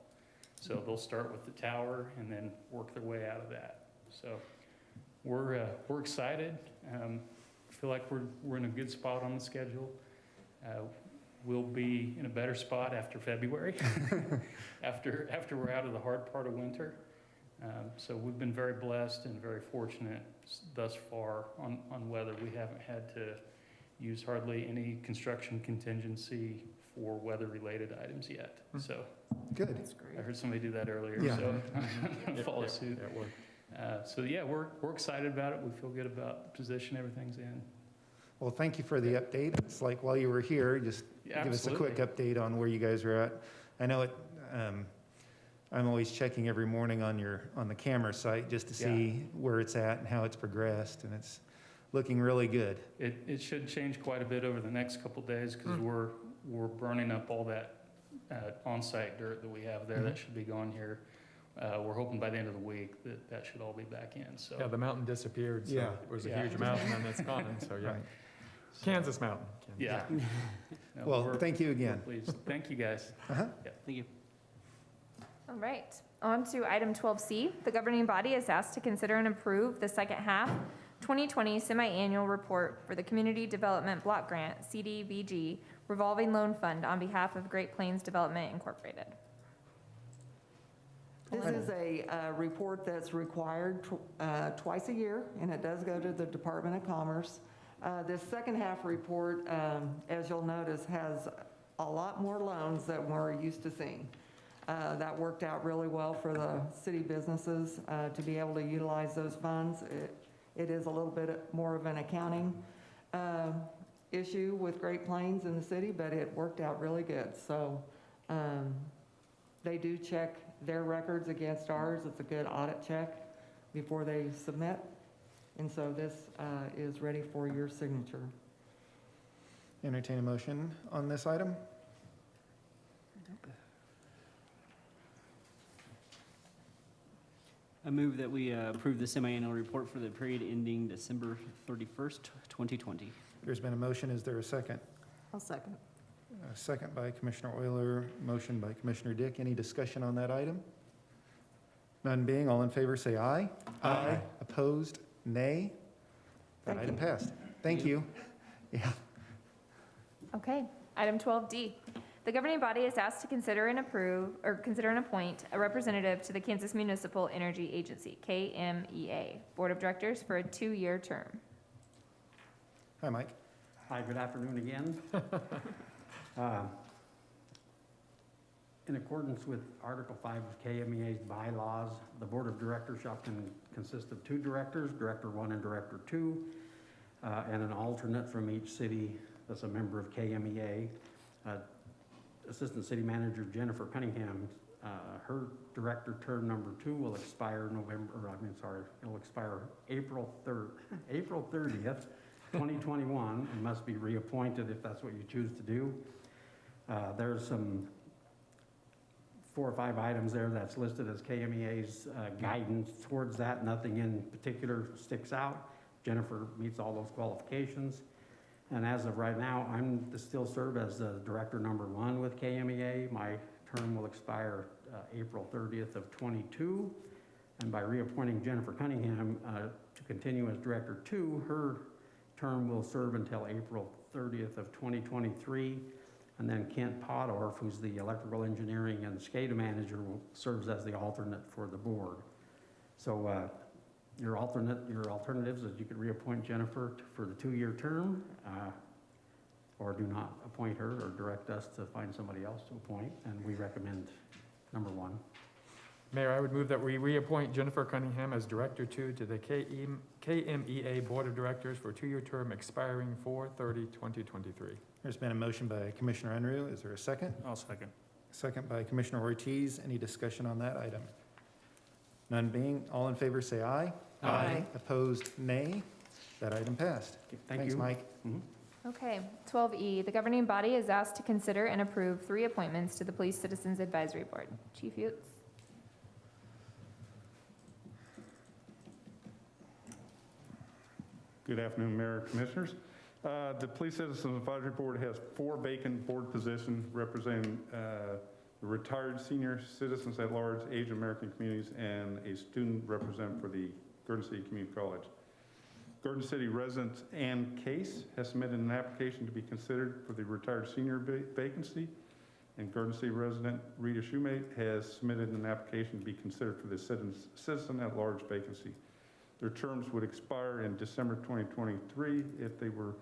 So they'll start with the tower and then work their way out of that. So we're excited. Feel like we're in a good spot on the schedule. We'll be in a better spot after February, after we're out of the hard part of winter. So we've been very blessed and very fortunate thus far on weather. We haven't had to use hardly any construction contingency for weather-related items yet. So Good. That's great. I heard somebody do that earlier, Yeah. so I'm gonna follow suit. So yeah, we're excited about it. We feel good about the position everything's in. Well, thank you for the update. It's like while you were here, just Yeah, give us a quick update on where you guys are at. I know I'm always checking every morning on the camera site just to see where it's at and how it's progressed, and it's looking really good. It should change quite a bit over the next couple days because we're burning up all that on-site dirt that we have there. That should be gone here. We're hoping by the end of the week that should all be back in. So Yeah, the mountain disappeared, so Yeah. it was a Yeah. huge mountain and it's gone, so yeah. Right. Kansas Mountain. yeah. No, Well, we're- thank you again. we're pleased. Thank you, guys. Thank you. All right, on to item 12C. The governing body is asked to consider and approve the second half 2020 semi-annual report for the Community Development Block Grant, CDBG, revolving loan fund on behalf of Great Plains Development Incorporated. This is a report that's required twice a year, and it does go to the Department of Commerce. This second half report, as you'll notice, has a lot more loans than we're used to seeing. That worked out really well for the city businesses to be able to utilize those funds. It is a little bit more of an accounting issue with Great Plains in the city, but it worked out really good. So they do check their records against ours. It's a good audit check before they submit. And so this is ready for your signature. Entertain a motion on this item? I move that we approve the semi-annual report for the period ending December 31st, 2020. There's been a motion. Is there a second? I'll second. A second by Commissioner Euler, motion by Commissioner Dick. Any discussion on that item? None being, all in favor say aye. Aye. Opposed, nay. That Thank item you. passed. Thank you. Yeah. Okay, item 12D. The governing body is asked to consider and appoint a representative to the Kansas Municipal Energy Agency, KMEA, Board of Directors for a 2-year term. Hi, Mike. Hi, good afternoon again. In accordance with Article 5 of KMEA's bylaws, the Board of Directors shall consist of 2 directors, Director 1 and Director 2, and an alternate from each city that's a member of KMEA. Assistant City Manager Jennifer Cunningham, her director term number 2 will expire it'll expire April 30th, 2021, and must be reappointed if that's what you choose to do. There's some 4 or 5 items there that's listed as KMEA's guidance towards that. Nothing in particular sticks out. Jennifer meets all those qualifications. And as of right now, I'm still serve as the Director number 1 with KMEA. My term will expire April 30th of '22. And by reappointing Jennifer Cunningham to continue as Director 2, her term will serve until April 30th of 2023. And then Kent Podorf, who's the Electrical Engineering and SCADA Manager, serves as the alternate for the board. So your alternatives is you could reappoint Jennifer for the 2-year term, or do not appoint her, or direct us to find somebody else to appoint, and we recommend number 1. Mayor, I would move that we reappoint Jennifer Cunningham as Director 2 to the KMEA Board of Directors for a 2-year term expiring 4/30/2023. There's been a motion by Commissioner Unruh. Is there a second? I'll second. Second by Commissioner Ortiz. Any discussion on that item? None being, all in favor say aye. Aye. Opposed, nay. That item passed. Thank Thanks, you. Mike. Okay, 12E, the governing body is asked to consider and approve 3 appointments to the Police Citizens Advisory Board. Chief Utes. Good afternoon, Mayor and Commissioners. The Police Citizens Advisory Board has 4 vacant board positions representing the retired senior citizens at large, Asian American communities, and a student representative for the Garden City Community College. Garden City resident Ann Case has submitted an application to be considered for the retired senior vacancy, and Garden City resident Rita Shoemate has submitted an application to be considered for the citizen at large vacancy. Their terms would expire in December 2023 if they were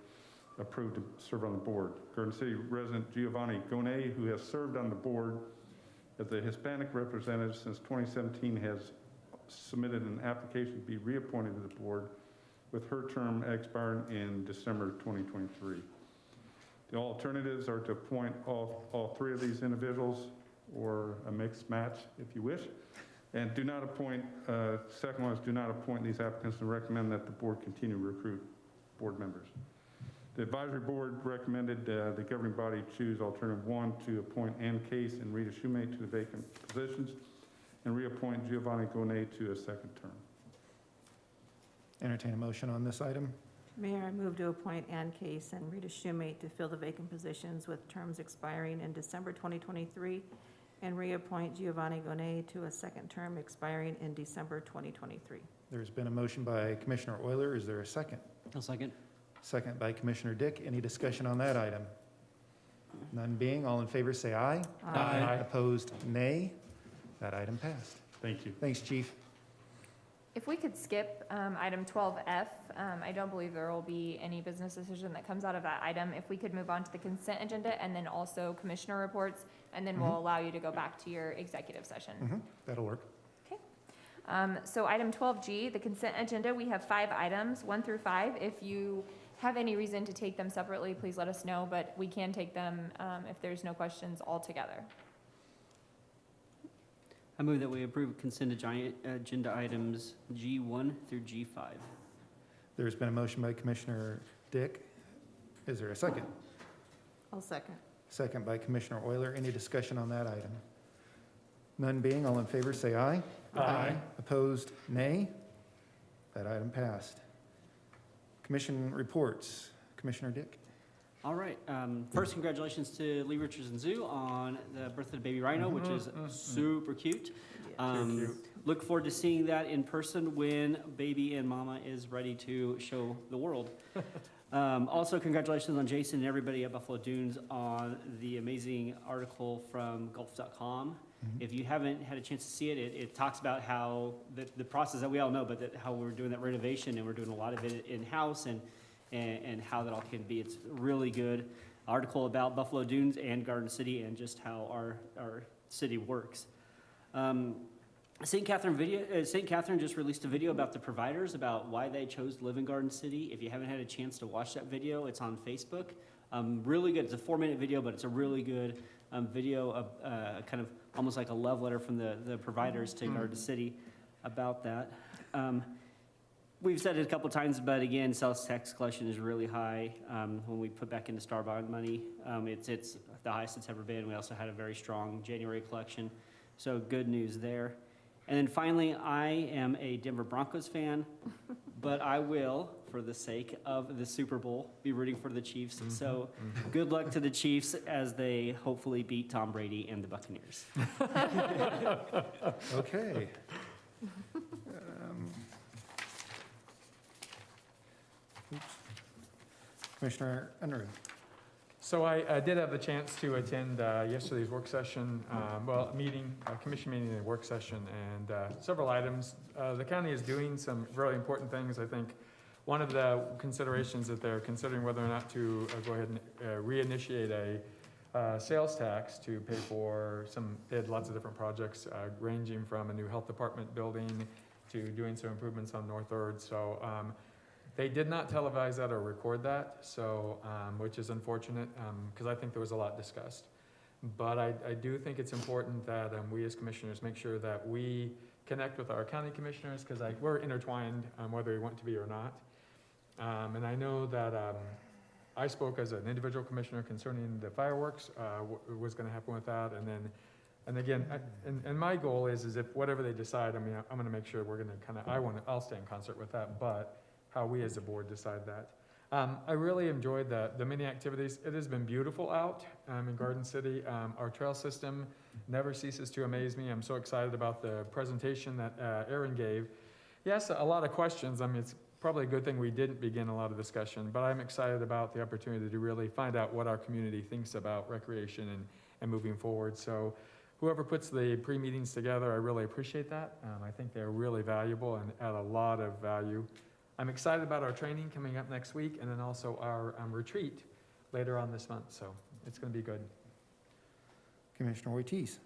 approved to serve on the board. Garden City resident Giovanni Gone, who has served on the board as a Hispanic representative since 2017, has submitted an application to be reappointed to the board, with her term expiring in December 2023. The alternatives are to appoint all 3 of these individuals, or a mixed match if you wish. And do not appoint, second one is do not appoint these applicants and recommend that the board continue to recruit board members. The advisory board recommended the governing body choose alternative 1 to appoint Ann Case and Rita Shoemate to the vacant positions and reappoint Giovanni Gone to a 2nd term. Entertain a motion on this item. Mayor, I move to appoint Ann Case and Rita Shoemate to fill the vacant positions with terms expiring in December 2023, and reappoint Giovanni Gone to a 2nd term expiring in December 2023. There's been a motion by Commissioner Euler. Is there a second? I'll second. Second by Commissioner Dick. Any discussion on that item? None being, all in favor say aye. Aye. Opposed, nay. That item passed. Thank you. Thanks, Chief. If we could skip item 12F, I don't believe there will be any business decision that comes out of that item. If we could move on to the consent agenda and then also commissioner reports, and then we'll allow you to go back to your executive session. That'll work. Okay. So item 12G, the consent agenda, we have 5 items, 1 through 5. If you have any reason to take them separately, please let us know, but we can take them if there's no questions all together. I move that we approve consent agenda items G1 through G5. There's been a motion by Commissioner Dick. Is there a second? I'll second. Second by Commissioner Euler. Any discussion on that item? None being, all in favor say aye. Aye. Opposed, nay. That item passed. Commission reports. Commissioner Dick. All right. First, congratulations to Lee Richardson Zoo on the birth of the baby rhino, which is super cute. Look forward to seeing that in person when baby and mama is ready to show the world. Also, congratulations on Jason and everybody at Buffalo Dunes on the amazing article from Gulf.com. If you haven't had a chance to see it, it talks about how the process that we all know, but how we're doing that renovation, and we're doing a lot of it in-house, and how that all can be. It's a really good article about Buffalo Dunes and Garden City and just how our city works. St. Catherine just released a video about the providers, about why they chose to live in Garden City. If you haven't had a chance to watch that video, it's on Facebook. Really good. It's a 4-minute video, but it's a really good video of kind of almost like a love letter from the providers to Garden City about that. We've said it a couple times, but again, sales tax collection is really high. When we put back into Star Bond money, it's the highest it's ever been. We also had a very strong January collection, so good news there. And then finally, I am a Denver Broncos fan, but I will for the sake of the Super Bowl, be rooting for the Chiefs. So good luck to the Chiefs as they hopefully beat Tom Brady and the Buccaneers. Okay. Oops. Commissioner Unruh. So I did have the chance to attend yesterday's work session, commission meeting and work session, and several items. The county is doing some really important things. I think one of the considerations that they're considering whether or not to go ahead and reinitiate a sales tax to pay for they had lots of different projects ranging from a new health department building to doing some improvements on North Third. So they did not televise that or record that, so which is unfortunate because I think there was a lot discussed. But I do think it's important that we as commissioners make sure that we connect with our county commissioners because we're intertwined whether we want to be or not. And I know that I spoke as an individual commissioner concerning the fireworks, what was going to happen with that, and my goal is if whatever they decide, I'm going to make sure we're going to I'll stay in concert with that, but how we as a board decide that. I really enjoyed the many activities. It has been beautiful out in Garden City. Our trail system never ceases to amaze me. I'm so excited about the presentation that Aaron gave. He asked a lot of questions. It's probably a good thing we didn't begin a lot of discussion, but I'm excited about the opportunity to really find out what our community thinks about recreation and moving forward. So whoever puts the pre-meetings together, I really appreciate that. I think they're really valuable and add a lot of value. I'm excited about our training coming up next week and then also our retreat later on this month. So it's going to be good. Commissioner Ortiz.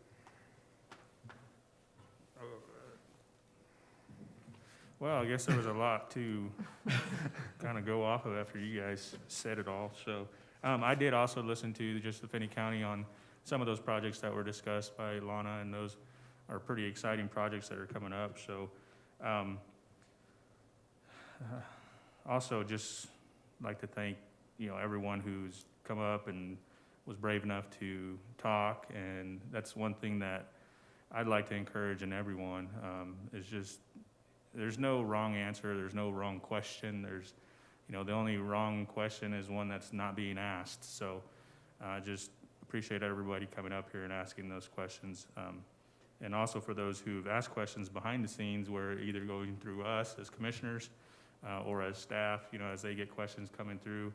Well, I guess there was a lot to kind of go off of after you guys said it all. So I did also listen to just the Finney County on some of those projects that were discussed by Lana, and those are pretty exciting projects that are coming up. So also just like to thank everyone who's come up and was brave enough to talk, and that's one thing that I'd like to encourage in everyone is just there's no wrong answer, there's no wrong question, there's the only wrong question is one that's not being asked. So just appreciate everybody coming up here and asking those questions, and also for those who've asked questions behind the scenes, where either going through us as commissioners or as staff, as they get questions coming through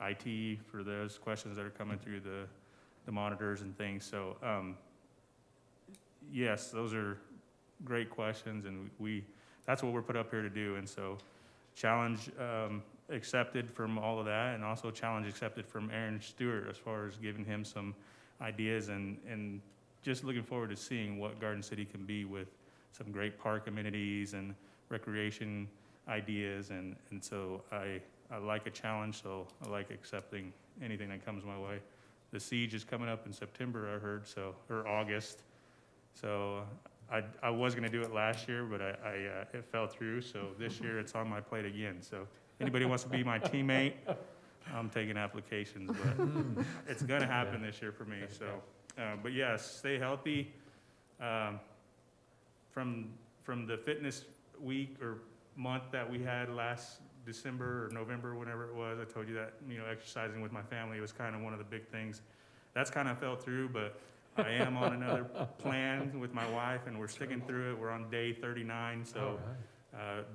IT for those questions that are coming through the monitors and things. So yes, those are great questions, and that's what we're put up here to do. And so challenge accepted from all of that, and also challenge accepted from Aaron Stewart as far as giving him some ideas, and just looking forward to seeing what Garden City can be with some great park amenities and recreation ideas. And so I like a challenge, so I like accepting anything that comes my way. The Siege is coming up in September, I heard, or August. So I was going to do it last year, but it fell through. So this year it's on my plate again. So anybody wants to be my teammate, I'm taking applications, but it's going to happen this year for me. So, but yes, stay healthy. From the fitness week or month that we had last December or November, whenever it was, I told you that exercising with my family was kind of one of the big things. That's kind of fell through, but I am on another plan with my wife, and we're sticking through it. We're on day 39, so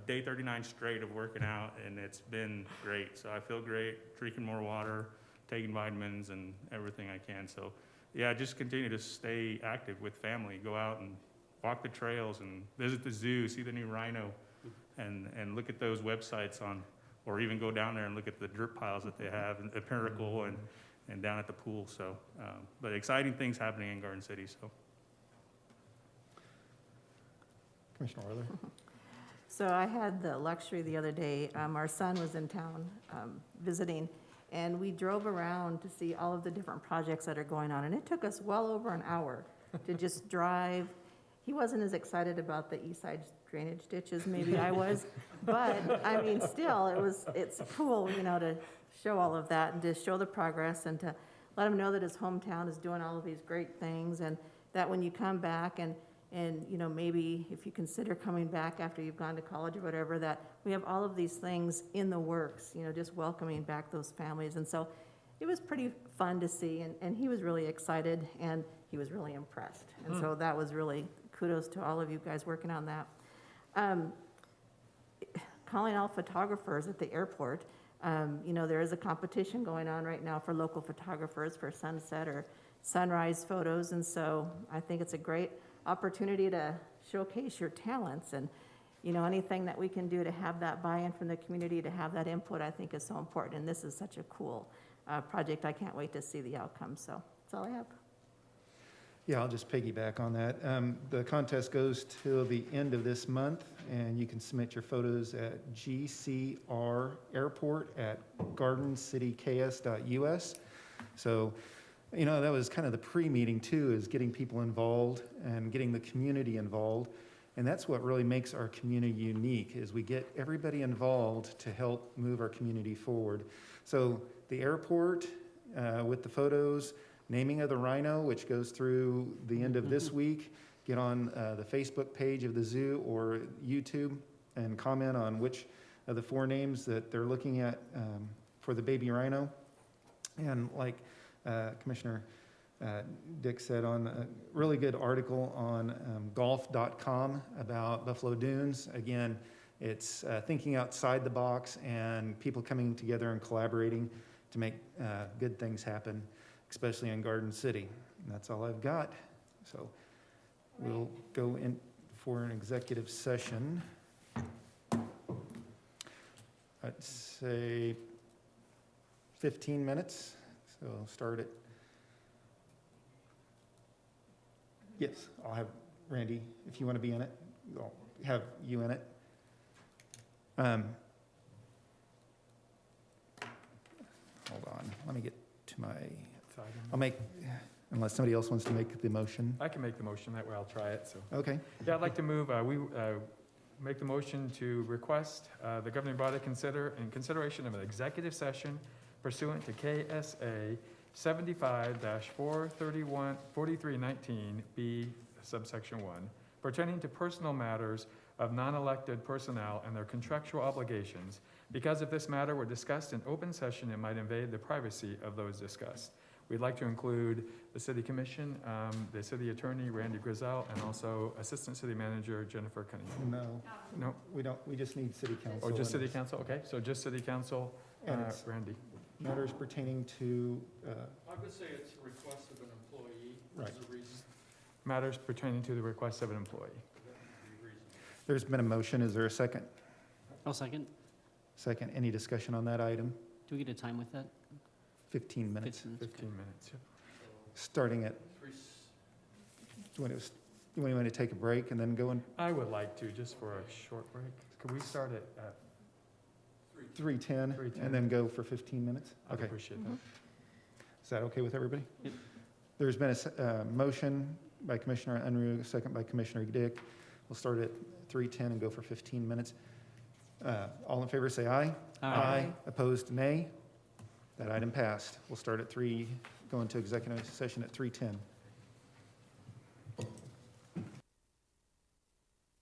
day 39 straight of working out, and it's been great. So I feel great, drinking more water, taking vitamins, and everything I can. So yeah, just continue to stay active with family. Go out and walk the trails and visit the zoo, see the new rhino, and look at those websites or even go down there and look at the dirt piles that they have at Pinnacle and down at the pool. So, but exciting things happening in Garden City. So, Commissioner Euler. So I had the luxury the other day, our son was in town visiting, and we drove around to see all of the different projects that are going on, and it took us well over an hour to just drive. He wasn't as excited about the east side drainage ditches maybe I was, but I mean, still, it's cool, to show all of that and to show the progress and to let him know that his hometown is doing all of these great things, and that when you come back and And, you know, maybe if you consider coming back after you've gone to college or whatever, that we have all of these things in the works, you know, just welcoming back those families. And so it was pretty fun to see, and he was really excited, and he was really impressed. And so that was really kudos to all of you guys working on that. Calling all photographers at the airport, you know, there is a competition going on right now for local photographers for sunset or sunrise photos, and so I think it's a great opportunity to showcase your talents, and, you know, anything that we can do to have that buy-in from the community, to have that input, I think is so important, and this is such a cool project. I can't wait to see the outcome, so that's all I have. Yeah, I'll just piggyback on that. The contest goes till the end of this month, and you can submit your photos at gcrairport@gardencityks.us. So, you know, that was kind of the pre-meeting too, is getting people involved and getting the community involved. And that's what really makes our community unique, is we get everybody involved to help move our community forward. So the airport with the photos, naming of the rhino, which goes through the end of this week. Get on the Facebook page of the zoo or YouTube and comment on which of the 4 names that they're looking at for the baby rhino. And like Commissioner Dick said, on a really good article on golf.com about Buffalo Dunes. Again, it's thinking outside the box and people coming together and collaborating to make good things happen, especially in Garden City. And that's all I've got. So we'll go in for an executive session. I'd say 15 minutes. So I'll start it. Yes, I'll have Randy, if you want to be in it, I'll have you in it. Hold on, let me get to my, I'll make, unless somebody else wants to make the motion. I can make the motion, that way I'll try it, so. Okay. Yeah, I'd like to move, make the motion to request the governing body consider, in consideration of an executive session pursuant to KSA 75-431-4319B, subsection 1, pertaining to personal matters of non-elected personnel and their contractual obligations, because if this matter were discussed in open session, it might invade the privacy of those discussed. We'd like to include the City Commission, the City Attorney, Randy Grizel, and also Assistant City Manager, Jennifer Cunningham. No. No? We don't, we just need City Council. Oh, just City and Council, okay, so just City Council, And it's Randy. matters pertaining to, I would say it's a request of an employee. Right. There's a reason. Matters pertaining to the request of an employee. there's been a motion. Is there a second? I'll second. Second, any discussion on that item? Do we get a time with that? 15 minutes. 15 minutes, yep. Starting at, do you want to take a break and then go in? I would like to, just for a short break. Could we start at 3:10 3:10. and then go for 15 minutes? I'd Okay. appreciate that. Is that okay with everybody? Yep. There's been a motion by Commissioner Unruh, a second by Commissioner Dick. We'll start at 3:10 and go for 15 minutes. All in favor, say aye. Aye. Opposed, nay. That item passed. We'll start at go into executive session at 3:10.